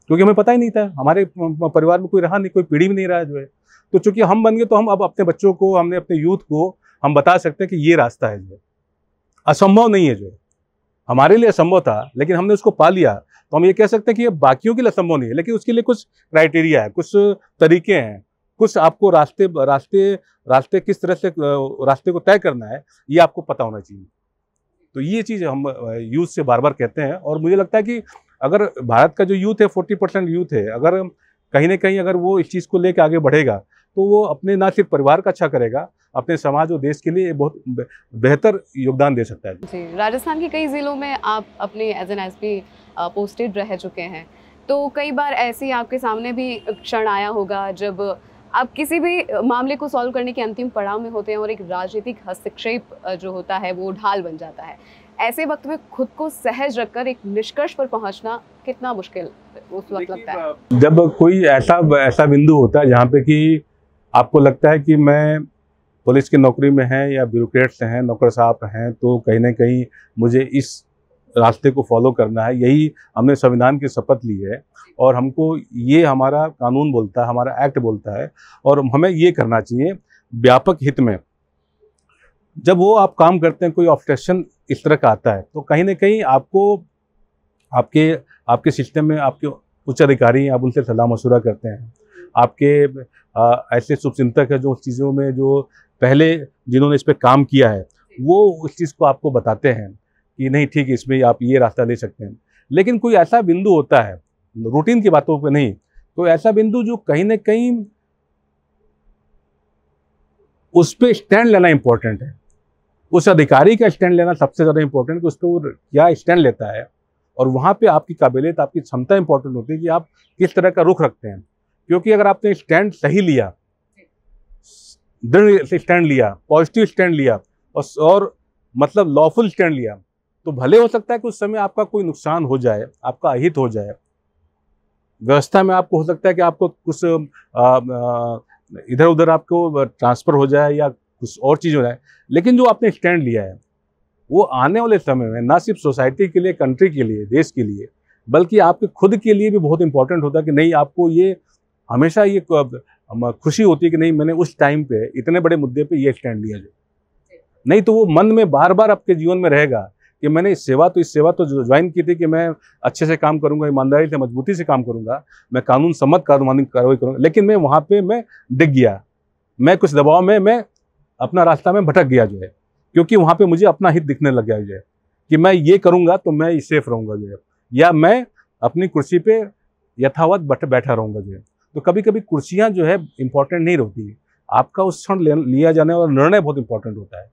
क्योंकि हमें पता ही नहीं था। हमारे परिवार में कोई रहा नहीं, कोई पीढ़ी में नहीं रहा। जो है तो चूंकि हम बन गए तो हम अब अपने बच्चों को, हमने अपने यूथ को हम बता सकते हैं कि ये रास्ता है। जो असंभव नहीं है, जो हमारे लिए असंभव था लेकिन हमने उसको पा लिया, तो हम ये कह सकते हैं कि ये बाकियों के लिए असंभव नहीं है, लेकिन उसके लिए कुछ क्राइटेरिया है, कुछ तरीके हैं, कुछ आपको रास्ते किस तरह से रास्ते को तय करना है, ये आपको पता होना चाहिए। तो ये चीज़ हम यूथ से बार बार कहते हैं, और मुझे लगता है कि अगर भारत का जो यूथ है 40% यूथ है, अगर कहीं ना कहीं अगर वो इस चीज़ को लेकर आगे बढ़ेगा तो वो अपने ना सिर्फ परिवार का अच्छा करेगा, अपने समाज और देश के लिए बहुत बेहतर योगदान दे सकता है। जी, राजस्थान के कई ज़िलों में आप अपने एज एन एसपी पोस्टेड रह चुके हैं, तो कई बार ऐसे ही आपके सामने भी क्षण आया होगा जब आप किसी भी मामले को सॉल्व करने के अंतिम पड़ाव में होते हैं और एक राजनीतिक हस्तक्षेप जो होता है वो ढाल बन जाता है। ऐसे वक्त में खुद को सहज रखकर एक निष्कर्ष पर पहुंचना कितना मुश्किल उस वक्त लगता है? जब कोई ऐसा बिंदु होता है जहाँ पे कि आपको लगता है कि मैं पुलिस की नौकरी में हैं या ब्यूरोक्रेट्स हैं, नौकर साहब हैं, तो कहीं ना कहीं मुझे इस रास्ते को फॉलो करना है। यही हमने संविधान की शपथ ली है और हमको ये हमारा कानून बोलता है, हमारा एक्ट बोलता है, और हमें ये करना चाहिए व्यापक हित में। जब वो आप काम करते हैं, कोई ऑब्स्ट्रक्शन इस तरह का आता है, तो कहीं ना कहीं आपको आपके सिस्टम में आपके उच्च अधिकारी, आप उनसे सलाह मशुरा करते हैं। आपके ऐसे शुभचिंतक है जो उस चीज़ों में जो पहले जिन्होंने इस पर काम किया है वो उस चीज़ को आपको बताते हैं कि नहीं ठीक है, इसमें आप ये रास्ता ले सकते हैं। लेकिन कोई ऐसा बिंदु होता है, रूटीन की बातों पे नहीं, तो ऐसा बिंदु जो कहीं ना कहीं उस पर स्टैंड लेना इम्पोर्टेंट है। उस अधिकारी का स्टैंड लेना सबसे ज़्यादा इम्पोर्टेंट है कि उस पर वो क्या स्टैंड लेता है, और वहाँ पे आपकी काबिलियत, आपकी क्षमता इंपॉर्टेंट होती है कि आप किस तरह का रुख रखते हैं। क्योंकि अगर आपने स्टैंड सही लिया, दृढ़ से स्टैंड लिया, पॉजिटिव स्टैंड लिया और मतलब लॉफुल स्टैंड लिया, तो भले हो सकता है कि उस समय आपका कोई नुकसान हो जाए, आपका अहित हो जाए, व्यवस्था में आपको हो सकता है कि आपको कुछ इधर उधर आपको ट्रांसफ़र हो जाए या कुछ और चीज़ हो जाए, लेकिन जो आपने स्टैंड लिया है वो आने वाले समय में ना सिर्फ सोसाइटी के लिए, कंट्री के लिए, देश के लिए, बल्कि आपके खुद के लिए भी बहुत इंपॉर्टेंट होता है कि नहीं, आपको ये हमेशा ये खुशी होती है कि नहीं, मैंने उस टाइम पे इतने बड़े मुद्दे पे ये स्टैंड लिया जो, नहीं तो वो मन में बार बार आपके जीवन में रहेगा कि मैंने इस सेवा तो ज्वाइन की थी कि मैं अच्छे से काम करूंगा, ईमानदारी से, मजबूती से काम करूंगा, मैं कानून सम्मत कार्रवाई करूंगा, लेकिन मैं वहाँ पे मैं डिग गया, मैं कुछ दबाव में मैं अपना रास्ता में भटक गया जो है, क्योंकि वहाँ पे मुझे अपना हित दिखने लग गया जो है कि मैं ये करूँगा तो मैं सेफ रहूँगा जो है, या मैं अपनी कुर्सी पे यथावत बैठा रहूँगा जो है। तो कभी कभी कुर्सियाँ जो है इम्पोर्टेंट नहीं रहती, आपका उस क्षण लिया जाने वाला निर्णय बहुत इंपॉर्टेंट होता है।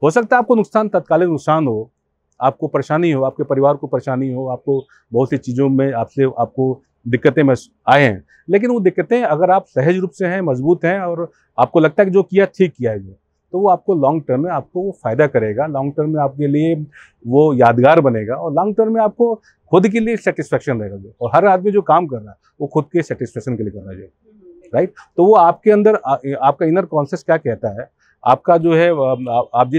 हो सकता है आपको नुकसान, तत्कालीन नुकसान हो, आपको परेशानी हो, आपके परिवार को परेशानी हो, आपको बहुत सी चीज़ों में आपको दिक्कतें में आए हैं, लेकिन वो दिक्कतें अगर आप सहज रूप से हैं, मजबूत हैं और आपको लगता है कि जो किया ठीक किया है जो, तो वो आपको लॉन्ग टर्म में आपको वो फ़ायदा करेगा, लॉन्ग टर्म में आपके लिए वो यादगार बनेगा, और लॉन्ग टर्म में आपको खुद के लिए सेटिस्फेक्शन रहेगा जो, और हर आदमी जो काम कर रहा है वो खुद के सेटिस्फेक्शन के लिए कर रहा है जो, राइट। तो वो आपके अंदर आपका इनर कॉन्शियस क्या कहता है, आपका जो है आप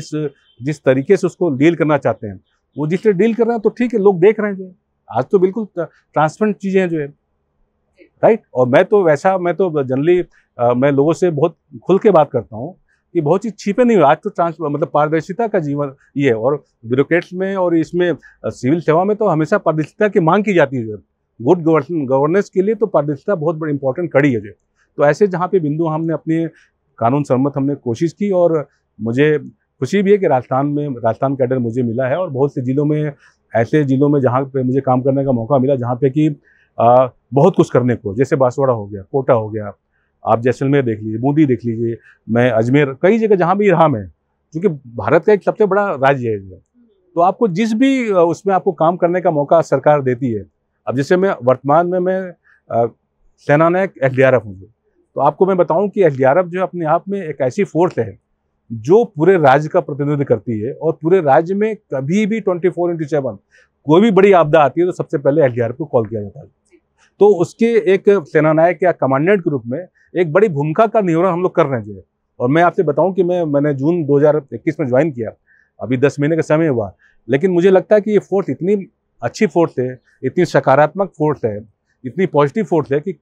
जिस तरीके से उसको डील करना चाहते हैं, वो जिससे डील कर रहे हैं तो ठीक है, लोग देख रहे हैं जो, आज तो बिल्कुल ट्रांसपेरेंट चीज़ें हैं जो है, राइट। और मैं तो जनरली मैं लोगों से बहुत खुल के बात करता हूँ कि बहुत चीज़ छिपे नहीं हुई। आज तो मतलब पारदर्शिता का जीवन ये है, और ब्यूरोक्रेट्स में और इसमें सिविल सेवा में तो हमेशा पारदर्शिता की मांग की जाती है जो, गुड गवर्नेंस के लिए तो पारदर्शिता बहुत बड़ी इंपॉर्टेंट कड़ी है जो। तो ऐसे जहाँ पे बिंदु हमने अपने कानून सम्मत हमने कोशिश की, और मुझे खुशी भी है कि राजस्थान कैडर मुझे मिला है, और बहुत से ज़िलों में, ऐसे ज़िलों में जहाँ पे मुझे काम करने का मौका मिला, जहाँ पे कि बहुत कुछ करने को, जैसे बांसवाड़ा हो गया, कोटा हो गया, आप जैसलमेर देख लीजिए, बूंदी देख लीजिए, मैं अजमेर, कई जगह जहाँ भी रहा मैं, क्योंकि भारत का एक सबसे बड़ा राज्य है, तो आपको जिस भी उसमें आपको काम करने का मौका सरकार देती है। अब जैसे मैं वर्तमान में मैं सेनानायक SDRF हूँ, तो आपको मैं बताऊं कि SDRF जो अपने आप में एक ऐसी फोर्स है जो पूरे राज्य का प्रतिनिधित्व करती है, और पूरे राज्य में कभी भी 24/7 कोई भी बड़ी आपदा आती है तो सबसे पहले SDRF को कॉल किया जाता है। तो उसके एक सेनानायक या कमांडेंट के रूप में एक बड़ी भूमिका का निर्वहन हम लोग कर रहे हैं जो। और मैं आपसे बताऊं कि मैंने जून 2021 में ज्वाइन किया, अभी 10 महीने का समय हुआ, लेकिन मुझे लगता है कि ये फोर्स इतनी अच्छी फोर्स है, इतनी सकारात्मक फोर्स है, इतनी पॉजिटिव फोर्स है कि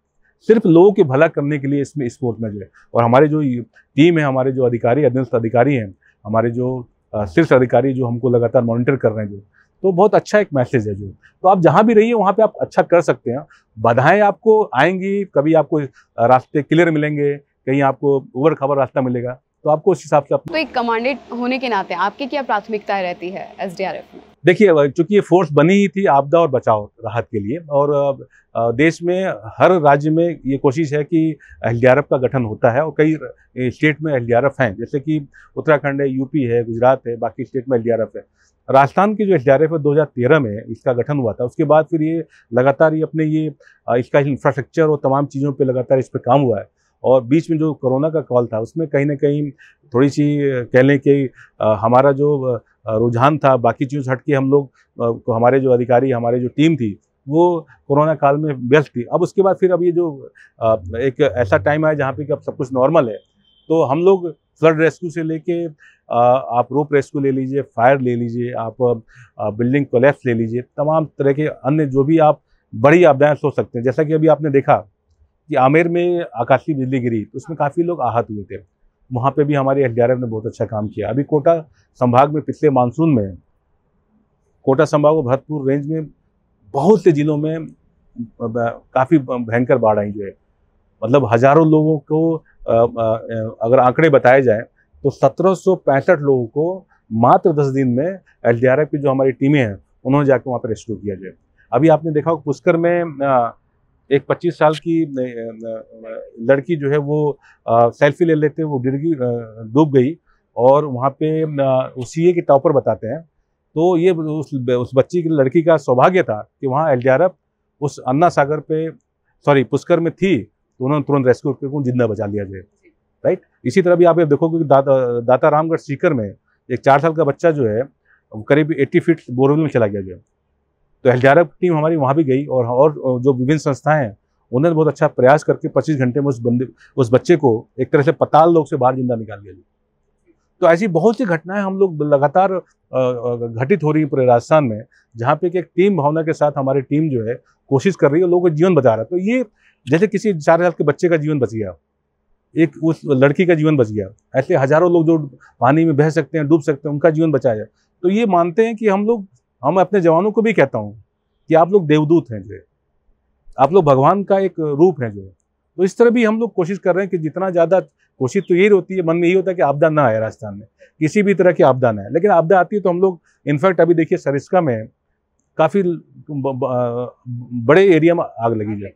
सिर्फ लोगों के भला करने के लिए इसमें इस फोर्स में जो है। और हमारे जो टीम है, हमारे जो अधिकारी, अधीनस्थ अधिकारी हैं, हमारे जो शीर्ष अधिकारी जो हमको लगातार मॉनिटर कर रहे हैं जो, तो बहुत अच्छा एक मैसेज है जो। तो आप जहाँ भी रहिए वहाँ पे आप अच्छा कर सकते हैं। बाधाएं आपको आएंगी, कभी आपको रास्ते क्लियर मिलेंगे, कहीं आपको उबड़ खाबड़ रास्ता मिलेगा, तो आपको उस हिसाब से तो एक कमांडेंट होने के नाते आपकी क्या प्राथमिकताएं रहती है एसडीआरएफ में? देखिए, चूंकि ये फोर्स बनी ही थी आपदा और बचाव राहत के लिए, और देश में हर राज्य में ये कोशिश है कि एसडीआरएफ का गठन होता है, और कई स्टेट में एसडीआरएफ हैं, जैसे कि उत्तराखंड है, यूपी है, गुजरात है, बाकी स्टेट में एसडीआरएफ है। राजस्थान की जो एसडीआरएफ है 2013 में इसका गठन हुआ था। उसके बाद फिर ये लगातार ये अपने ये इसका इंफ्रास्ट्रक्चर और तमाम चीज़ों पे लगातार इस पर काम हुआ है। और बीच में जो कोरोना का कॉल था उसमें कहीं ना कहीं थोड़ी सी कह लें कि हमारा जो रुझान था बाकी चीज़ों से हट के हम लोग हमारे जो अधिकारी, हमारे जो टीम थी वो कोरोना काल में व्यस्त थी। अब उसके बाद फिर अब ये जो एक ऐसा टाइम आया जहाँ पे कि अब सब कुछ नॉर्मल है, तो हम लोग फ्लड रेस्क्यू से लेके आप रोप रेस्क्यू ले लीजिए, फायर ले लीजिए, आप बिल्डिंग कोलैप्स ले लीजिए, तमाम तरह के अन्य जो भी आप बड़ी आपदाएं सोच सकते हैं। जैसा कि अभी आपने देखा कि आमेर में आकाशीय बिजली गिरी तो उसमें काफ़ी लोग आहत हुए थे, वहाँ पे भी हमारी एसडीआरएफ ने बहुत अच्छा काम किया। अभी कोटा संभाग में पिछले मानसून में कोटा संभाग और भरतपुर रेंज में बहुत से जिलों में काफ़ी भयंकर बाढ़ आई जो है, मतलब हजारों लोगों को अगर आंकड़े बताए जाएं तो 1765 लोगों को मात्र 10 दिन में एसडीआरएफ की जो हमारी टीमें हैं उन्होंने जाकर वहाँ पर रेस्क्यू किया जाए। अभी आपने देखा पुष्कर में एक 25 साल की लड़की जो है वो सेल्फी ले लेते वो डूब गई, और वहाँ पे सीए के टॉपर बताते हैं। तो ये उस बच्ची की लड़की का सौभाग्य था कि वहाँ एसडीआरएफ उस अन्ना सागर पे पुष्कर में थी, तो उन्होंने तुरंत रेस्क्यू करके जिंदा बचा लिया जाए, राइट। इसी तरह भी आप ये देखोगे कि दाता रामगढ़ सीकर में एक 4 साल का बच्चा जो है करीब 80 फीट बोरवेल में चला गया जो है, तो एसडीआरएफ टीम हमारी वहाँ भी गई, और जो विभिन्न संस्थाएं हैं उन्होंने बहुत अच्छा प्रयास करके 25 घंटे में उस बच्चे को एक तरह से पताल लोक से बाहर जिंदा निकाल लिया। तो ऐसी बहुत सी घटनाएं हम लोग लगातार घटित हो रही है पूरे राजस्थान में, जहाँ पे कि एक टीम भावना के साथ हमारी टीम जो है कोशिश कर रही है लोगों का जीवन बचा रहा है। तो ये जैसे किसी 4 साल के बच्चे का जीवन बच गया, एक उस लड़की का जीवन बच गया, ऐसे हजारों लोग जो पानी में बह सकते हैं, डूब सकते हैं, उनका जीवन बचाया जाए। तो ये मानते हैं कि हम अपने जवानों को भी कहता हूँ कि आप लोग देवदूत हैं, जो आप लोग भगवान का एक रूप है जो। तो इस तरह भी हम लोग कोशिश कर रहे हैं कि जितना ज़्यादा कोशिश तो यही होती है, मन में यही होता है कि आपदा ना आए राजस्थान में, किसी भी तरह की आपदा ना आए। लेकिन आपदा आती है तो हम लोग इनफैक्ट अभी देखिए सरिस्का में काफ़ी बड़े एरिया में आग लगी है,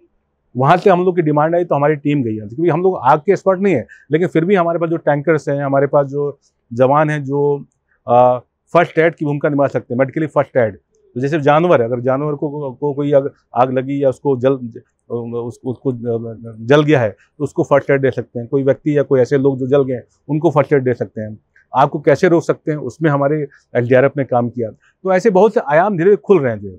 वहाँ से हम लोग की डिमांड आई तो हमारी टीम गई है, क्योंकि हम लोग आग के एक्सपर्ट नहीं है, लेकिन फिर भी हमारे पास जो टैंकर्स हैं, हमारे पास जो जवान हैं जो फर्स्ट एड की भूमिका निभा सकते हैं, मेडिकली फर्स्ट एड। तो जैसे जानवर है, अगर जानवर को कोई आग लगी या उसको जल गया है तो उसको फर्स्ट एड दे सकते हैं। कोई व्यक्ति या कोई ऐसे लोग जो जल गए उनको फर्स्ट एड दे सकते हैं। आग को कैसे रोक सकते हैं उसमें हमारे एसडीआरएफ ने काम किया। तो ऐसे बहुत से आयाम धीरे धीरे खुल रहे हैं जो।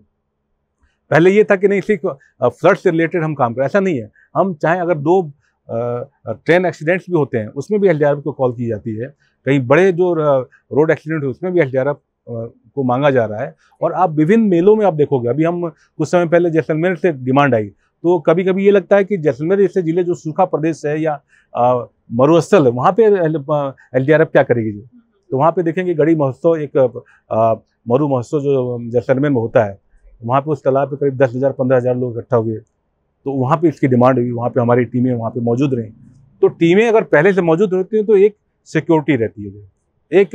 पहले ये था कि नहीं सिर्फ फ्लड से रिलेटेड हम काम करें, ऐसा नहीं है। हम चाहे अगर 2 ट्रेन एक्सीडेंट्स भी होते हैं उसमें भी एसडीआरएफ को कॉल की जाती है, कहीं बड़े जो रोड एक्सीडेंट है उसमें भी एसडीआरएफ को मांगा जा रहा है। और आप विभिन्न मेलों में आप देखोगे, अभी हम कुछ समय पहले जैसलमेर से डिमांड आई, तो कभी कभी ये लगता है कि जैसलमेर जैसे जिले जो सूखा प्रदेश है या मरुस्थल है, वहाँ पे एसडीआरएफ क्या करेगी जो। तो वहाँ पे देखेंगे गढ़ी महोत्सव, एक मरु महोत्सव जो जैसलमेर में होता है, वहाँ पे उस तालाब पे करीब 10,000-15,000 लोग इकट्ठा हुए, तो वहाँ पे इसकी डिमांड हुई, वहाँ पे हमारी टीमें वहाँ पे मौजूद रहीं। तो टीमें अगर पहले से मौजूद रहती हैं तो एक सिक्योरिटी रहती है, एक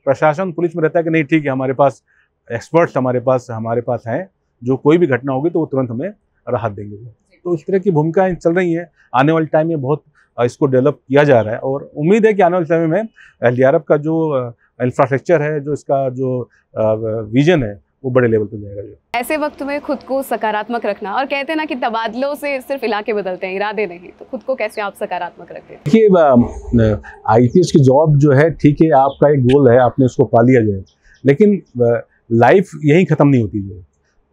प्रशासन पुलिस में रहता है कि नहीं ठीक है हमारे पास एक्सपर्ट्स हमारे पास हैं, जो कोई भी घटना होगी तो वो तुरंत हमें राहत देंगे। तो इस तरह की भूमिकाएं चल रही हैं। आने वाले टाइम में बहुत इसको डेवलप किया जा रहा है, और उम्मीद है कि आने वाले समय में एसडीआरएफ का जो इंफ्रास्ट्रक्चर है, जो इसका जो विजन है, वो बड़े लेवल पर जाएगा। ऐसे वक्त में खुद को सकारात्मक रखना, और कहते हैं ना कि तबादलों से सिर्फ इलाके बदलते हैं, इरादे नहीं, तो खुद को कैसे आप सकारात्मक रखते हैं? देखिए, आईपीएस की जॉब जो है ठीक है, आपका एक गोल है, आपने उसको पा लिया जाए, लेकिन लाइफ यहीं ख़त्म नहीं होती। जो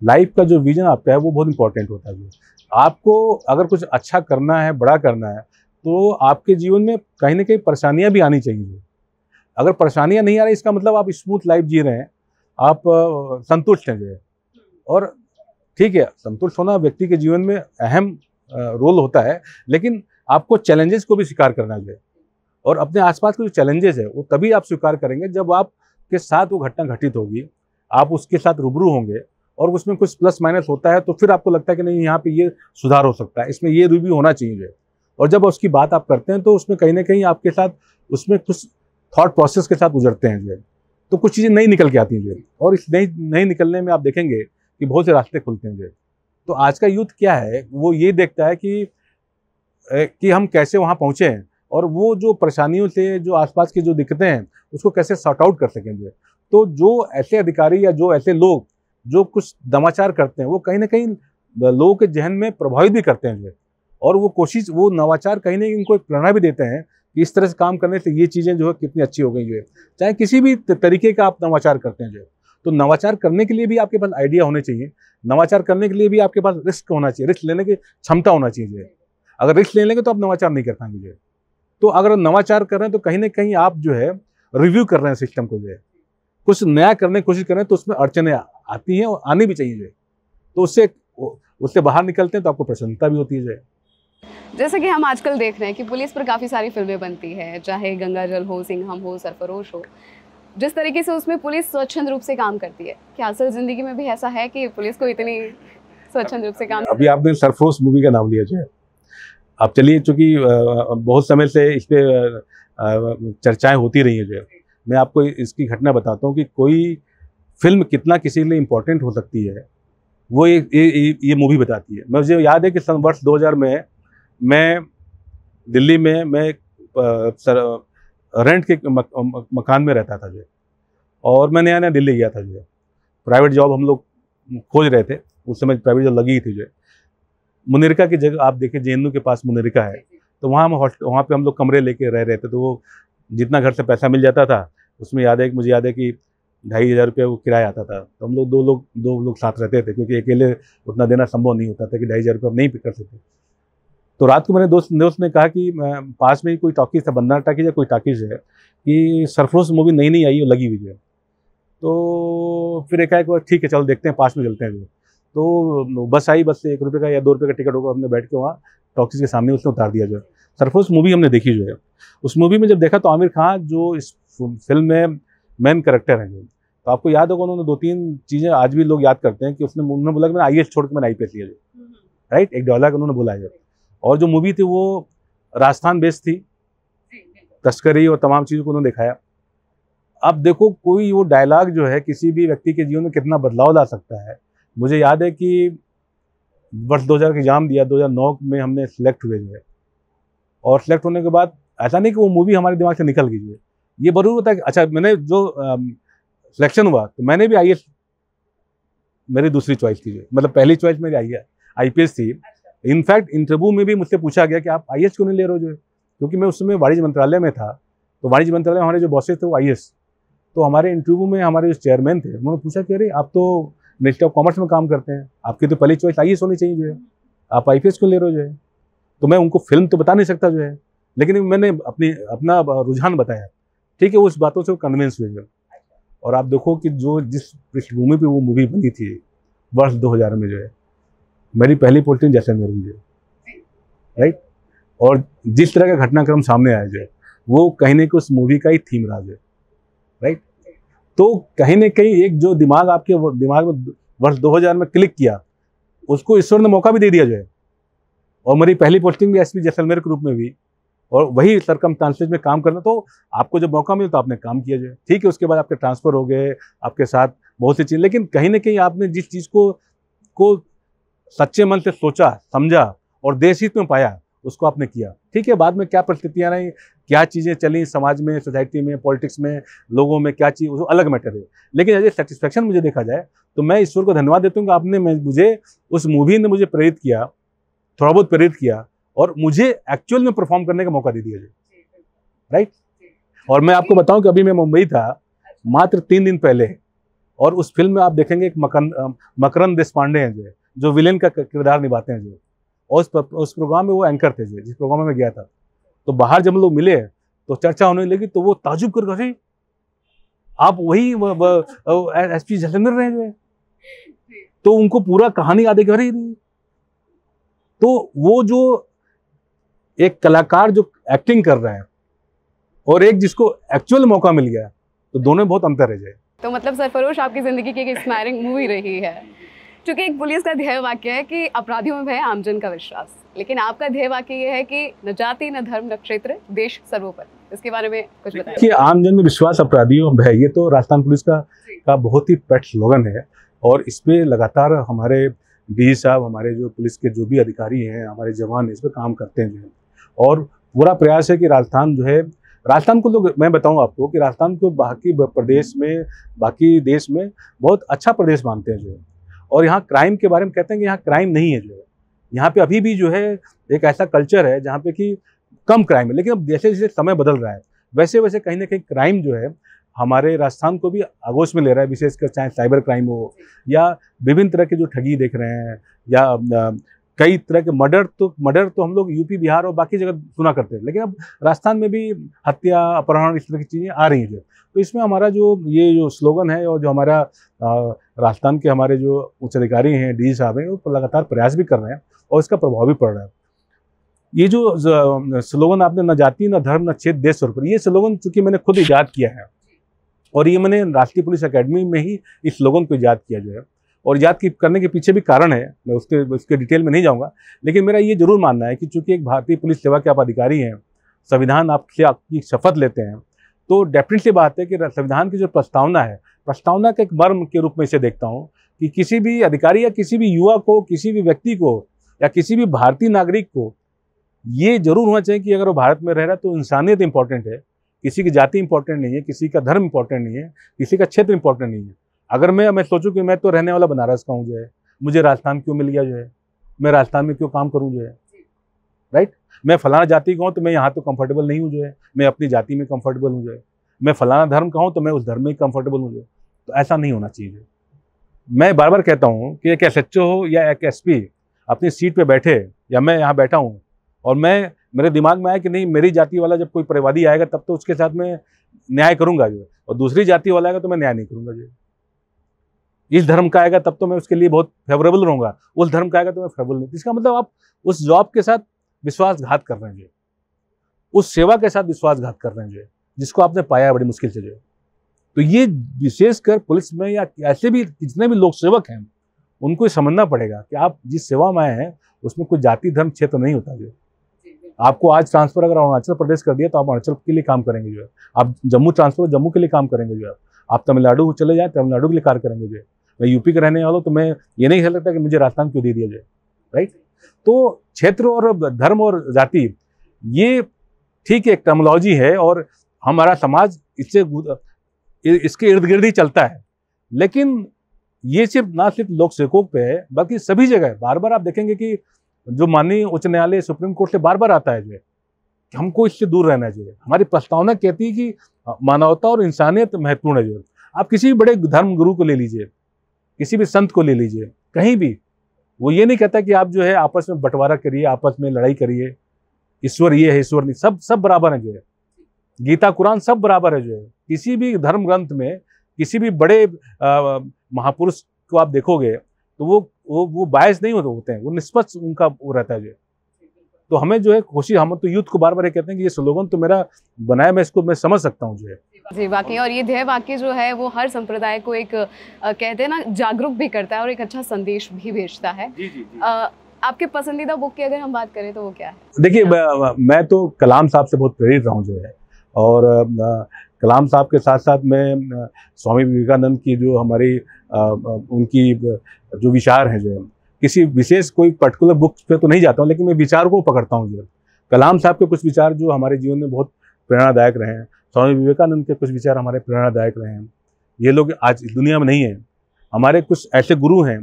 लाइफ का जो विजन आपका है वो बहुत इंपॉर्टेंट होता है। जो आपको अगर कुछ अच्छा करना है, बड़ा करना है, तो आपके जीवन में कहीं ना कहीं परेशानियाँ भी आनी चाहिए। अगर परेशानियाँ नहीं आ रही इसका मतलब आप स्मूथ लाइफ जी रहे हैं, आप संतुष्ट हैं जो है। और ठीक है, संतुष्ट होना व्यक्ति के जीवन में अहम रोल होता है, लेकिन आपको चैलेंजेस को भी स्वीकार करना चाहिए। और अपने आसपास के जो चैलेंजेस है वो तभी आप स्वीकार करेंगे जब आपके साथ वो घटना घटित होगी, आप उसके साथ रूबरू होंगे और उसमें कुछ प्लस माइनस होता है, तो फिर आपको लगता है कि नहीं यहाँ पे ये सुधार हो सकता है, इसमें ये रिव्यू होना चाहिए। और जब उसकी बात आप करते हैं तो उसमें कहीं ना कहीं आपके साथ उसमें कुछ थॉट प्रोसेस के साथ गुजरते हैं जो है, तो कुछ चीज़ें नई निकल के आती हैं जो है, और इस नई निकलने में आप देखेंगे कि बहुत से रास्ते खुलते हैं जो है। तो आज का यूथ क्या है, वो ये देखता है कि हम कैसे वहाँ पहुँचे हैं, और वो जो परेशानियों से, जो आसपास की जो दिक्कतें हैं, उसको कैसे सॉर्ट आउट कर सकें जो है। तो जो ऐसे अधिकारी या जो ऐसे लोग जो कुछ नवाचार करते हैं, वो कहीं ना कहीं लोगों के जहन में प्रभावित भी करते हैं जो है, और वो नवाचार कहीं ना कहीं उनको एक प्रेरणा भी देते हैं कि इस तरह से काम करने से ये चीज़ें जो है कितनी अच्छी हो गई जो है। चाहे किसी भी तरीके का आप नवाचार करते हैं जो है, तो नवाचार करने के लिए भी आपके पास आइडिया होने चाहिए, नवाचार करने के लिए भी आपके पास रिस्क होना चाहिए, रिस्क लेने की क्षमता होना चाहिए जो है। अगर रिस्क ले लेंगे तो आप नवाचार नहीं कर पाएंगे जो है। तो अगर नवाचार कर रहे हैं तो कहीं ना कहीं आप जो है रिव्यू कर रहे हैं सिस्टम को जो है, कुछ नया करने की कोशिश कर रहे हैं, तो उसमें अड़चने आती हैं और आनी भी चाहिए जो है। तो उससे बाहर निकलते हैं तो आपको प्रसन्नता भी होती है जो है। जैसे कि हम आजकल देख रहे हैं कि पुलिस पर काफ़ी सारी फिल्में बनती है, चाहे गंगाजल हो, सिंघम हो, सरफरोश हो, जिस तरीके से उसमें पुलिस स्वच्छंद रूप से काम करती है, क्या असल जिंदगी में भी ऐसा है कि पुलिस को इतनी स्वच्छंद रूप से काम? अभी आपने सरफरोश मूवी का नाम लिया जो है, अब चलिए, चूँकि बहुत समय से इस पर चर्चाएँ होती रही हैं जो है, मैं आपको इसकी घटना बताता हूँ कि कोई फिल्म कितना किसी के लिए इम्पोर्टेंट हो सकती है, वो ये मूवी बताती है। मुझे याद है कि सन वर्ष 2000 में मैं दिल्ली में रेंट के मकान में रहता था जो, और मैं नया नया दिल्ली गया था जो, प्राइवेट जॉब हम लोग खोज रहे थे, उस समय प्राइवेट जॉब लगी थी जो। मुनिरका की जगह आप देखिए, JNU के पास मुनिरका है, तो वहाँ पे हम लोग कमरे लेके रह रहे थे। तो वो जितना घर से पैसा मिल जाता था, उसमें मुझे याद है कि 2500 रुपये वो किराया आता था। तो हम लोग दो लोग साथ रहते थे, क्योंकि अकेले उतना देना संभव नहीं होता था कि 2500 रुपये हम नहीं कर सकते। तो रात को मेरे दोस्त ने कहा कि पास में ही कोई टॉकीज था, बंदर टॉकीज या कोई टॉकीज है, कि सरफरोश मूवी नई आई, वो लगी हुई है। तो फिर एक ठीक है, चलो देखते हैं, पास में चलते हैं जो। तो बस आई, बस से 1 रुपये का या 2 रुपये का टिकट होगा, हमने बैठ के वहाँ टॉकीज के सामने उसने उतार दिया जो। सरफरोश मूवी हमने देखी जो है। उस मूवी में जब देखा तो आमिर खान जो इस फिल्म में मेन कैरेक्टर हैं जो, तो आपको याद होगा उन्होंने 2-3 चीज़ें आज भी लोग याद करते हैं कि उन्होंने बोला कि मैंने IAS छोड़ के मैंने IPS लिया जो, राइट, एक डायलॉग उन्होंने बोला है। और जो मूवी थी वो राजस्थान बेस्ड थी, तस्करी और तमाम चीज़ों को उन्होंने दिखाया। अब देखो, कोई वो डायलॉग जो है किसी भी व्यक्ति के जीवन में कितना बदलाव ला सकता है। मुझे याद है कि वर्ष 2000 का एग्जाम दिया, 2009 में हमने सिलेक्ट हुए जो है, और सिलेक्ट होने के बाद ऐसा नहीं कि वो मूवी हमारे दिमाग से निकल गई जो है। ये जरूर होता है कि अच्छा, मैंने जो सिलेक्शन हुआ तो मैंने भी IAS मेरी दूसरी चॉइस थी जो, मतलब पहली चॉइस मेरी IPS थी। इनफैक्ट इंटरव्यू में भी मुझसे पूछा गया कि आप IAS क्यों नहीं ले रहे हो जो है, क्योंकि मैं उस समय वाणिज्य मंत्रालय में था। तो वाणिज्य मंत्रालय में हमारे जो बॉसेस थे वो IAS। तो हमारे इंटरव्यू में हमारे जो चेयरमैन थे, उन्होंने पूछा कि अरे आप तो मिनिस्ट्री ऑफ कॉमर्स में काम करते हैं, आपकी तो पहली चॉइस IAS होनी चाहिए जो है, आप IPS क्यों ले रहे हो जो है। तो मैं उनको फिल्म तो बता नहीं सकता जो है, लेकिन मैंने अपना रुझान बताया। ठीक है, उस बातों से वो कन्विंस हुए जो। और आप देखो कि जिस पृष्ठभूमि पे वो मूवी बनी थी वर्ष 2000 में जो है, मेरी पहली पोस्टिंग जैसलमेर हुई है, राइट। और जिस तरह का घटनाक्रम सामने आया जो है, वो कहीं ना कहीं उस मूवी का ही थीम रहा है, राइट। तो कहीं ना कहीं एक जो दिमाग आपके दिमाग में वर्ष 2000 में क्लिक किया, उसको ईश्वर ने मौका भी दे दिया जो है। और मेरी पहली पोस्टिंग भी SP जैसलमेर के रूप में हुई, और वही सरकमस्टांसेस में काम करना। तो आपको जब मौका मिला तो आपने काम किया जो है, ठीक है। उसके बाद आपके ट्रांसफ़र हो गए, आपके साथ बहुत सी चीज़, लेकिन कहीं ना कहीं आपने जिस चीज़ को सच्चे मन से सोचा, समझा और देश हित में पाया, उसको आपने किया। ठीक है, बाद में क्या परिस्थितियाँ रही, क्या चीज़ें चली समाज में, सोसाइटी में, पॉलिटिक्स में, लोगों में क्या चीज़, वो अलग मैटर है। लेकिन एज ए सेटिस्फैक्शन मुझे देखा जाए तो मैं ईश्वर को धन्यवाद देता हूँ कि आपने मुझे उस मूवी ने मुझे प्रेरित किया, थोड़ा बहुत प्रेरित किया, और मुझे एक्चुअल में परफॉर्म करने का मौका दे दिया, राइट। और मैं आपको बताऊं कि अभी मैं मुंबई था मात्र 3 दिन पहले, और उस फिल्म में आप देखेंगे एक मकरंद देशपांडे हैं जो विलेन का किरदार निभाते हैं जो, और उस प्रोग्राम में वो एंकर थे जिस प्रोग्राम में मैं गया था। तो बाहर जब हम लोग मिले तो चर्चा होने लगी, तो वो ताजुब कर गए, आप वही SP जैसलमेर रहे जो है। तो उनको पूरा कहानी याद है। तो वो जो एक कलाकार जो एक्टिंग कर रहा है और एक जिसको एक्चुअल मौका मिल गया, तो दोनों में बहुत अंतर है। तो मतलब सरफरोश आपकी ज़िंदगी की एक इंस्पायरिंग मूवी रही है। क्योंकि एक पुलिस का ध्येय वाक्य है कि अपराधियों में भय आमजन का विश्वास, लेकिन आपका ध्येय वाक्य ये है कि न जाति न धर्म न क्षेत्र, देश सर्वोपरि। इसके बारे में कुछ बताइए। कि आमजन में विश्वास अपराधियों में भय, ये तो राजस्थान पुलिस का बहुत ही पेट स्लोगन है और इस पे लगातार हमारे डीजी साहब, हमारे जो पुलिस के जो भी अधिकारी हैं, हमारे जवान इस पे काम करते हैं जो है। और पूरा प्रयास है कि राजस्थान जो है, राजस्थान को लोग, मैं बताऊं आपको कि राजस्थान को बाकी प्रदेश में, बाकी देश में बहुत अच्छा प्रदेश मानते हैं जो है। और यहाँ क्राइम के बारे में कहते हैं कि यहाँ क्राइम नहीं है जो है। यहाँ पे अभी भी जो है एक ऐसा कल्चर है जहाँ पे कि कम क्राइम है, लेकिन अब जैसे जैसे समय बदल रहा है वैसे वैसे कहीं ना कहीं क्राइम जो है हमारे राजस्थान को भी आगोश में ले रहा है, विशेषकर चाहे साइबर क्राइम हो या विभिन्न तरह के जो ठगी देख रहे हैं या कई तरह के मर्डर तो हम लोग यूपी, बिहार और बाकी जगह सुना करते हैं, लेकिन अब राजस्थान में भी हत्या, अपहरण, इस तरह की चीज़ें आ रही हैं। तो इसमें हमारा ये जो स्लोगन है और जो हमारा राजस्थान के हमारे जो उच्च अधिकारी हैं, डीजी साहब हैं, वो लगातार प्रयास भी कर रहे हैं और इसका प्रभाव भी पड़ रहा है। ये जो स्लोगन आपने, न जाति न धर्म न क्षेत्र, देश सर्वोपरि, ये स्लोगन चूंकि मैंने खुद ईजाद किया है और ये मैंने राष्ट्रीय पुलिस अकेडमी में ही इस स्लोगन को ईजाद किया जो है। और याद करने के पीछे भी कारण है, मैं उसके डिटेल में नहीं जाऊंगा, लेकिन मेरा ये जरूर मानना है कि चूंकि एक भारतीय पुलिस सेवा के आप अधिकारी हैं, संविधान आपसे आपकी शपथ लेते हैं, तो डेफिनेटली बात है कि संविधान की जो प्रस्तावना है, प्रस्तावना के एक मर्म के रूप में इसे देखता हूँ कि किसी भी अधिकारी या किसी भी युवा को, किसी भी व्यक्ति को या किसी भी भारतीय नागरिक को ये जरूर होना चाहिए कि अगर वो भारत में रह रहा है तो इंसानियत इंपॉर्टेंट है, किसी की जाति इंपॉर्टेंट नहीं है, किसी का धर्म इंपॉर्टेंट नहीं है, किसी का क्षेत्र इंपॉर्टेंट नहीं है। अगर मैं सोचूं कि मैं तो रहने वाला बनारस का हूँ जो है, मुझे राजस्थान क्यों मिल गया जो है, मैं राजस्थान में क्यों काम करूँ जो है, राइट। मैं फलाना जाति का हूँ तो मैं यहाँ तो कंफर्टेबल नहीं हूँ जो है, मैं अपनी जाति में कंफर्टेबल हूँ जो है। मैं फलाना धर्म का हूँ तो मैं उस धर्म में कंफर्टेबल हूँ जो है। तो ऐसा नहीं होना चाहिए। मैं बार बार कहता हूँ कि एक SHO हो या एक SP अपनी सीट पे बैठे, या मैं यहाँ बैठा हूँ और मेरे दिमाग में आया कि नहीं, मेरी जाति वाला जब कोई परिवादी आएगा तब तो उसके साथ मैं न्याय करूंगा जो, और दूसरी जाति वाला आएगा तो मैं न्याय नहीं करूंगा जो। इस धर्म का आएगा तब तो मैं उसके लिए बहुत फेवरेबल रहूंगा, उस धर्म का आएगा तो मैं फेवरेबल नहीं। इसका मतलब आप उस जॉब के साथ विश्वासघात कर रहे हैं जो, उस सेवा के साथ विश्वासघात कर रहे हैं जो, जिसको आपने पाया बड़ी मुश्किल से जो। तो ये विशेषकर पुलिस में या ऐसे भी जितने भी लोक सेवक हैं उनको समझना पड़ेगा कि आप जिस सेवा में आए हैं उसमें कोई जाति धर्म क्षेत्र नहीं होता जो। आपको आज ट्रांसफर अगर अरुणाचल प्रदेश कर दिया तो आप अरुणाचल के लिए काम करेंगे जो है, आप जम्मू ट्रांसफर जम्मू के लिए काम करेंगे जो है, आप तमिलनाडु चले जाए तमिलनाडु के लिए कार्य करेंगे जो है। मैं यूपी का रहने वाला हूँ तो मैं ये नहीं कह सकता कि मुझे राजस्थान क्यों दे दिया जाए, राइट। तो क्षेत्र और धर्म और जाति ये ठीक एक टर्मिनोलॉजी है और हमारा समाज इसके इर्द गिर्द ही चलता है, लेकिन ये ना सिर्फ लोक सेवकों पे है बल्कि सभी जगह बार बार आप देखेंगे कि जो माननीय उच्च न्यायालय सुप्रीम कोर्ट से बार बार आता है जो है कि हमको इससे दूर रहना चाहिए। हमारी प्रस्तावना कहती है कि मानवता और इंसानियत महत्वपूर्ण है जो। आप किसी भी बड़े धर्म गुरु को ले लीजिए, किसी भी संत को ले लीजिए, कहीं भी वो ये नहीं कहता कि आप जो है आपस में बंटवारा करिए, आपस में लड़ाई करिए, ईश्वर ये है ईश्वर नहीं, सब बराबर है जो है। गीता कुरान सब बराबर है जो है। किसी भी धर्म ग्रंथ में किसी भी बड़े महापुरुष को आप देखोगे तो वो बायस नहीं होते हैं, वो निष्पक्ष उनका वो रहता है जो। तो हमें जो है कोशिश, हम तो यूथ को बार बार कहते हैं कि ये स्लोगन तो मेरा बनाया, मैं समझ सकता हूँ जो है। जी वाकई, और ये ध्येय वाक्य जो है वो हर संप्रदाय को एक कहते हैं ना जागरूक भी करता है और एक अच्छा संदेश भी भेजता है। जी। आपके पसंदीदा बुक की अगर हम बात करें तो वो क्या है? देखिए, मैं तो कलाम साहब से बहुत प्रेरित रहा हूँ जो है, और कलाम साहब के साथ साथ मैं स्वामी विवेकानंद की जो हमारी उनकी जो विचार हैं जो है, किसी विशेष कोई पर्टिकुलर बुक पे तो नहीं जाता हूँ, लेकिन मैं विचार को पकड़ता हूँ जो। कलाम साहब के कुछ विचार जो हमारे जीवन में बहुत प्रेरणादायक रहे हैं, स्वामी विवेकानंद के कुछ विचार हमारे प्रेरणादायक रहे हैं। ये लोग आज इस दुनिया में नहीं हैं, हमारे कुछ ऐसे गुरु हैं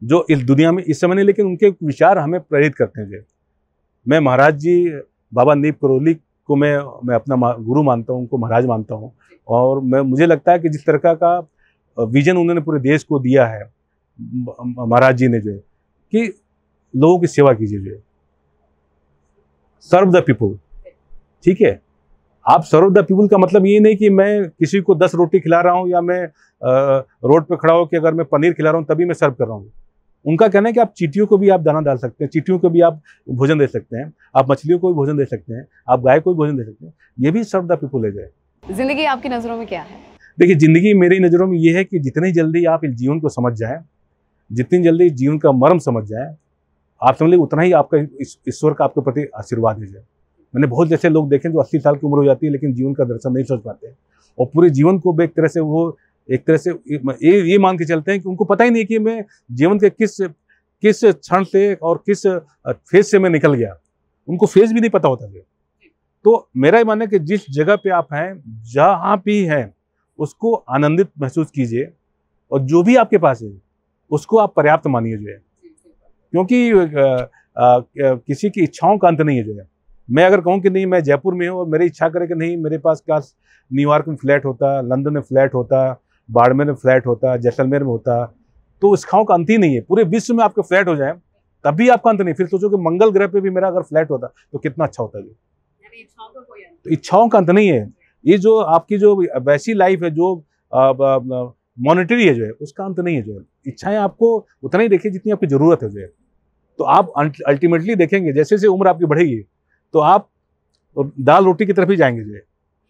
जो इस दुनिया में इस समय नहीं, लेकिन उनके विचार हमें प्रेरित करते हैं जो। मैं महाराज जी बाबा नीप करोली को मैं अपना गुरु मानता हूँ, उनको महाराज मानता हूँ, और मुझे लगता है कि जिस तरह का विजन उन्होंने पूरे देश को दिया है महाराज जी ने जो है, कि लोगों की सेवा कीजिए जो है, सर्व द पीपुल, ठीक है। आप सर्व द पीपुल का मतलब ये नहीं कि मैं किसी को 10 रोटी खिला रहा हूँ या मैं रोड पे खड़ा हो कि अगर मैं पनीर खिला रहा हूँ तभी मैं सर्व कर रहा हूँ। उनका कहना है कि आप चींटियों को भी आप दाना डाल सकते हैं, चींटियों को भी आप भोजन दे सकते हैं, आप मछलियों को भी भोजन दे सकते हैं, आप गाय को भी भोजन दे सकते हैं। ये भी सर्व द पीपुल है जो है। जिंदगी आपकी नज़रों में क्या है? देखिए, जिंदगी मेरी नज़रों में ये है कि जितनी जल्दी आप इस जीवन को समझ जाएं, जितनी जल्दी जीवन का मर्म समझ जाए, आप समझ लीजिए उतना ही आपका ईश्वर का आपके प्रति आशीर्वाद है। मैंने बहुत जैसे लोग देखे जो 80 साल की उम्र हो जाती है लेकिन जीवन का दर्शन नहीं सोच पाते, और पूरे जीवन को एक तरह से वो एक तरह से ये मान के चलते हैं कि उनको पता ही नहीं कि मैं जीवन के किस क्षण से और किस फेज से मैं निकल गया, उनको फेज भी नहीं पता होता है। तो मेरा ये मानना है कि जिस जगह पे आप हैं, जहाँ भी हैं, उसको आनंदित महसूस कीजिए, और जो भी आपके पास है उसको आप पर्याप्त मानिए जो है, क्योंकि किसी की इच्छाओं का अंत नहीं है जो है। मैं अगर कहूँ कि नहीं मैं जयपुर में हूँ और मेरी इच्छा करे कि नहीं मेरे पास क्या न्यूयॉर्क में फ्लैट होता, लंदन में फ्लैट होता, बाड़मेर में फ्लैट होता, जैसलमेर में होता, तो इच्छाओं का अंत ही नहीं है। पूरे विश्व में आपके फ्लैट हो जाए तब भी आपका अंत नहीं। फिर सोचो कि मंगल ग्रह पे भी मेरा अगर फ्लैट होता तो कितना अच्छा होता है। तो इच्छाओं का अंत नहीं है। ये जो आपकी जो वैसी लाइफ है जो मॉनेटरी है जो है, उसका अंत नहीं है जो है। इच्छाएं आपको उतना ही देखिए जितनी आपकी जरूरत है जो है। तो आप अल्टीमेटली देखेंगे जैसे जैसे उम्र आपकी बढ़ेगी तो आप दाल रोटी की तरफ ही जाएंगे जो है,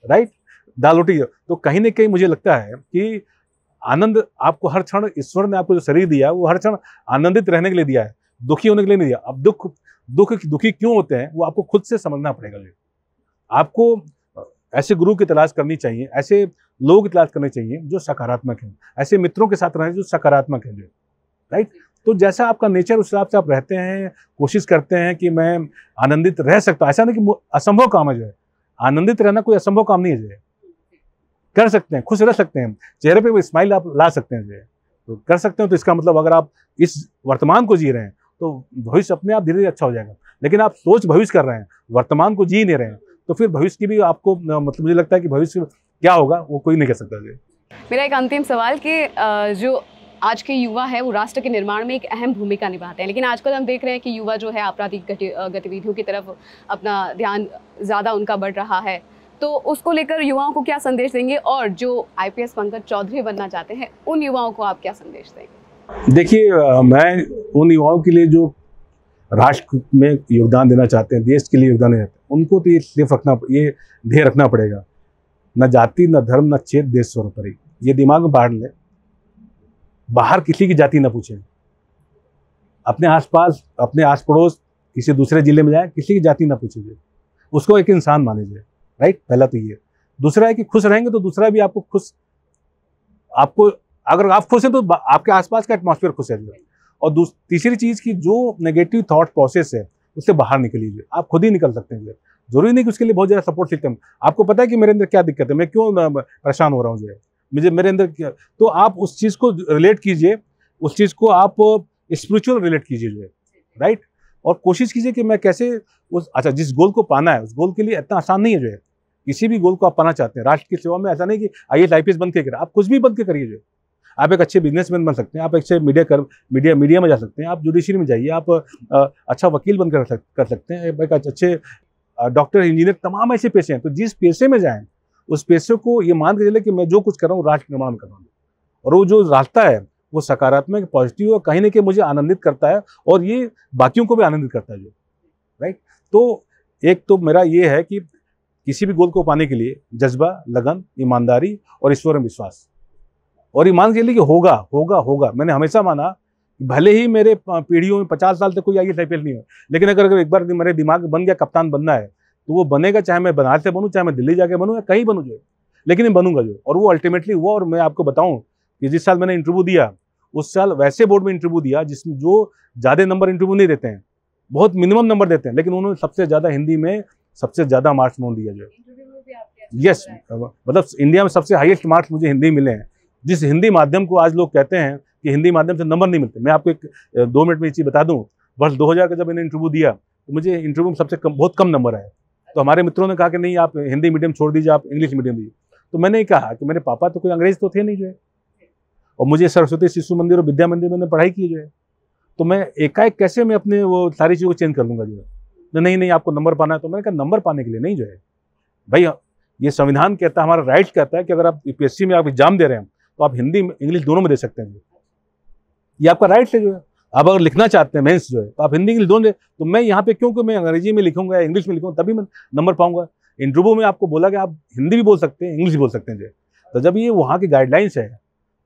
राइट। दाल रोटी। तो कहीं ना कहीं मुझे लगता है कि आनंद आपको हर क्षण, ईश्वर ने आपको जो शरीर दिया वो हर क्षण आनंदित रहने के लिए दिया है, दुखी होने के लिए नहीं दिया। अब दुखी क्यों होते हैं वो आपको खुद से समझना पड़ेगा। आपको ऐसे गुरु की तलाश करनी चाहिए, ऐसे लोगों की तलाश करनी चाहिए जो सकारात्मक हैं, ऐसे मित्रों के साथ रहना जो सकारात्मक हैं जो, राइट। तो जैसा आपका नेचर उस हिसाब से आप रहते हैं, कोशिश करते हैं कि मैं आनंदित रह सकता हूँ। ऐसा नहीं कि असंभव काम है जो है, आनंदित रहना कोई असंभव काम नहीं है जो है। कर सकते हैं, खुश रह सकते हैं, चेहरे पे वो स्माइल आप ला सकते हैं जो है, तो कर सकते हैं। तो इसका मतलब अगर आप इस वर्तमान को जी रहे हैं तो भविष्य अपने आप धीरे धीरे अच्छा हो जाएगा। लेकिन आप सोच भविष्य कर रहे हैं, वर्तमान को जी नहीं रहे हैं, तो फिर भविष्य की भी आपको मतलब मुझे लगता है कि भविष्य क्या होगा वो कोई नहीं कह सकता। मेरा एक अंतिम सवाल कि जो आज के युवा है वो राष्ट्र के निर्माण में एक अहम भूमिका निभाते हैं, लेकिन आजकल हम देख रहे हैं कि युवा जो है आपराधिक गतिविधियों की तरफ अपना ध्यान ज़्यादा उनका बढ़ रहा है। तो उसको लेकर युवाओं को क्या संदेश देंगे, और जो IPS पंकज चौधरी बनना चाहते हैं उन युवाओं को आप क्या संदेश देंगे? देखिए, मैं उन युवाओं के लिए जो राष्ट्र में योगदान देना चाहते हैं, देश के लिए योगदान देना चाहते हैं, उनको तो ये ध्येय रखना पड़ेगा, न जाति न धर्म न छेद देश सर्वोपरि। ये दिमाग में बांध ले, बाहर किसी की जाति न पूछें, अपने आसपास अपने आस पड़ोस किसी दूसरे जिले में जाए किसी की जाति न पूछिए, उसको एक इंसान मानिए, राइट। पहला तो ये। दूसरा है कि खुश रहेंगे तो दूसरा भी आपको अगर आप खुश हैं तो आपके आसपास का एटमॉस्फेयर खुश है। और तीसरी चीज की जो नेगेटिव थॉट प्रोसेस है उससे बाहर निकलिए, आप खुद ही निकल सकते हैं। जरूरी नहीं कि उसके लिए बहुत ज़्यादा सपोर्ट सिस्टम, आपको पता है कि मेरे अंदर क्या दिक्कत है, मैं क्यों परेशान हो रहा हूँ जो है, मेरे अंदर क्या, तो आप उस चीज़ को रिलेट कीजिए, उस चीज़ को आप स्पिरिचुअल रिलेट कीजिए जो है, राइट। और कोशिश कीजिए कि मैं कैसे जिस गोल को पाना है उस गोल के लिए इतना आसान नहीं है जो है। किसी भी गोल को आप पाना चाहते हैं राष्ट्र की सेवा में, ऐसा नहीं कि IAS IPS बन के करें, आप कुछ भी बन के करिए जो। आप एक अच्छे बिजनेसमैन बन सकते हैं, आप अच्छे मीडिया में जा सकते हैं, आप जुडिशरी में जाइए, आप अच्छा वकील बनकर कर सकते हैं, एक अच्छे डॉक्टर इंजीनियर, तमाम ऐसे पेशे हैं। तो जिस पेशे में जाएं उस पेशे को ये मान के चले कि मैं जो कुछ कर रहा हूँ राष्ट्र निर्माण कर रहा हूँ, और वो जो रास्ता है वो सकारात्मक पॉजिटिव और कहीं ना कहीं मुझे आनंदित करता है और ये बाकियों को भी आनंदित करता है जो, राइट। तो एक तो मेरा ये है कि किसी भी गोल को पाने के लिए जज्बा, लगन, ईमानदारी और ईश्वर में विश्वास, और ईमान के लिए कि होगा। मैंने हमेशा माना भले ही मेरे पीढ़ियों में 50 साल तक कोई IAS IPS नहीं हो, लेकिन अगर एक बार मेरे दिमाग में बन गया कप्तान बनना है तो वो बनेगा, चाहे मैं बनारस से बनूं, चाहे मैं दिल्ली जाके बनूं या कहीं बनूं जो, लेकिन मैं बनूंगा जो। और वो अल्टीमेटली हुआ। और मैं आपको बताऊं कि जिस साल मैंने इंटरव्यू दिया उस साल वैसे बोर्ड में इंटरव्यू दिया जिसमें जो ज़्यादा नंबर इंटरव्यू नहीं देते हैं, बहुत मिनिमम नंबर देते हैं, लेकिन उन्होंने सबसे ज़्यादा हिंदी में सबसे ज़्यादा मार्क्स नोट दिया जो। यस, मतलब इंडिया में सबसे हाईएस्ट मार्क्स मुझे हिंदी मिले हैं, जिस हिंदी माध्यम को आज लोग कहते हैं कि हिंदी माध्यम से नंबर नहीं मिलते। मैं आपको एक 2 मिनट में ये चीज़ बता दूं, वर्ष 2000 का जब मैंने इंटरव्यू दिया तो मुझे इंटरव्यू में बहुत कम नंबर आए। तो हमारे मित्रों ने कहा कि नहीं, आप हिंदी मीडियम छोड़ दीजिए, आप इंग्लिश मीडियम दीजिए। तो मैंने कहा कि मेरे पापा तो कोई अंग्रेज तो थे नहीं जो है, और मुझे सरस्वती शिशु मंदिर और विद्या मंदिर में पढ़ाई की जो है, तो मैं एकाएक कैसे मैं अपने वो सारी चीज़ों को चेंज कर लूँगा जो है। नहीं आपको नंबर पाना है। तो मैंने कहा नंबर पाने के लिए नहीं जो है भाई, ये संविधान कहता है, हमारा राइट कहता है कि अगर आप UPSC में आप एग्जाम दे रहे हैं तो आप हिंदी इंग्लिश दोनों में दे सकते हैं, ये आपका राइट है जो है। आप अगर लिखना चाहते हैं मेंस जो है तो आप हिंदी इंग्लिश दोनों दे। तो मैं यहाँ पे क्योंकि मैं अंग्रेजी में लिखूंगा या इंग्लिश में लिखूंगा तभी मैं नंबर पाऊंगा। इंटरव्यू में आपको बोला कि आप हिंदी भी बोल सकते हैं, इंग्लिश भी बोल सकते हैं जो। तो जब ये वहाँ की गाइडलाइंस है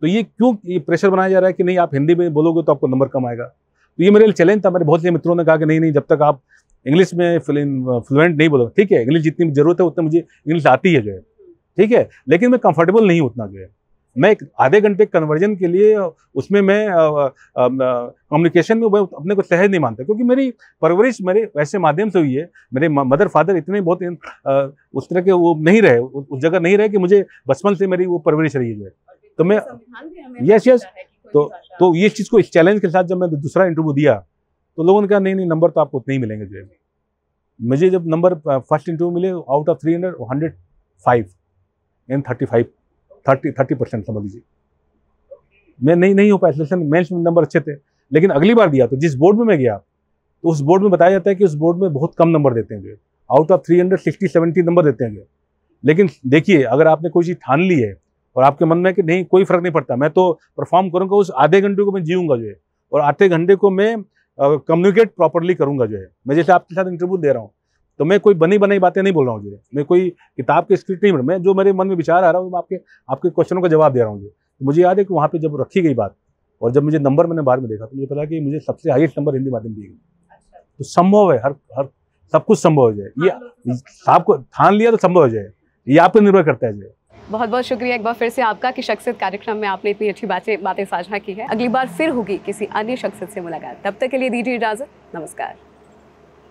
तो ये क्यों ये प्रेशर बनाया जा रहा है कि नहीं आप हिंदी में बोलोगे तो आपको नंबर कम आएगा। तो ये मेरे लिए चैलेंज था। मेरे बहुत से मित्रों ने कहा कि नहीं नहीं, जब तक आप इंग्लिश में फ्लुएंट नहीं बोलोगे, ठीक है, इंग्लिश जितनी जरूरत है उतना मुझे इंग्लिश आती है जो है, ठीक है, लेकिन मैं कंफर्टेबल नहीं उतना जो है। मैं एक आधे घंटे कन्वर्जन के लिए उसमें मैं कम्युनिकेशन में मैं अपने को सहज नहीं मानता, क्योंकि मेरी परवरिश मेरे वैसे माध्यम से हुई है। मेरे मदर फादर इतने बहुत उस तरह के वो नहीं रहे, उस जगह नहीं रहे कि मुझे बचपन से मेरी वो परवरिश रही है। तो मैं यस तो ये चीज़ को इस चैलेंज के साथ जब मैं दूसरा इंटरव्यू दिया तो लोगों ने कहा नहीं नहीं, नंबर तो आपको उतने ही मिलेंगे जो है। मुझे जब नंबर फर्स्ट इंटरव्यू मिले आउट ऑफ 300 105 एंड 30% समझ लीजिए। मैं नहीं हो पाया सिलेक्शन। मेंस में नंबर अच्छे थे, लेकिन अगली बार दिया तो जिस बोर्ड में मैं गया तो उस बोर्ड में बताया जाता है कि उस बोर्ड में बहुत कम नंबर देते हैं, आउट ऑफ 360-70 नंबर देते हैं। लेकिन देखिए, अगर आपने कोई चीज़ ठान ली है और आपके मन में कि नहीं कोई फर्क नहीं पड़ता, मैं तो परफॉर्म करूंगा, उस आधे घंटे को मैं जीऊंगा जो है, और आधे घंटे को मैं कम्युनिकेट प्रॉपरली करूंगा जो है। मैं जैसे आपके साथ इंटरव्यू दे रहा हूँ तो मैं कोई बनी बनाई बातें नहीं बोल रहा हूँ जो है, मैं कोई किताब के स्क्रिप्ट नहीं, मैं जो मेरे मन में विचार आ रहा हूँ आपके क्वेश्चनों का जवाब दे रहा हूँ। तो मुझे याद है कि वहाँ पे जब रखी गई बात और जब मुझे नंबर मैंने बाद में देखा तो मुझे पता कि मुझे सबसे हाईएस्ट नंबर हिंदी माध्यम दी गई। तो संभव है, हर सब कुछ संभव हो जाए। ये आपको ठान लिया तो संभव हो जाए, ये आप पर निर्भर करता है जो है। बहुत बहुत शुक्रिया एक बार फिर से आपका कि शख्सियत कार्यक्रम में आपने इतनी अच्छी बातें साझा की है। अगली बार फिर होगी किसी अन्य शख्सियत से मुलाकात, तब तक के लिए दीजिए इजाजत। नमस्कार।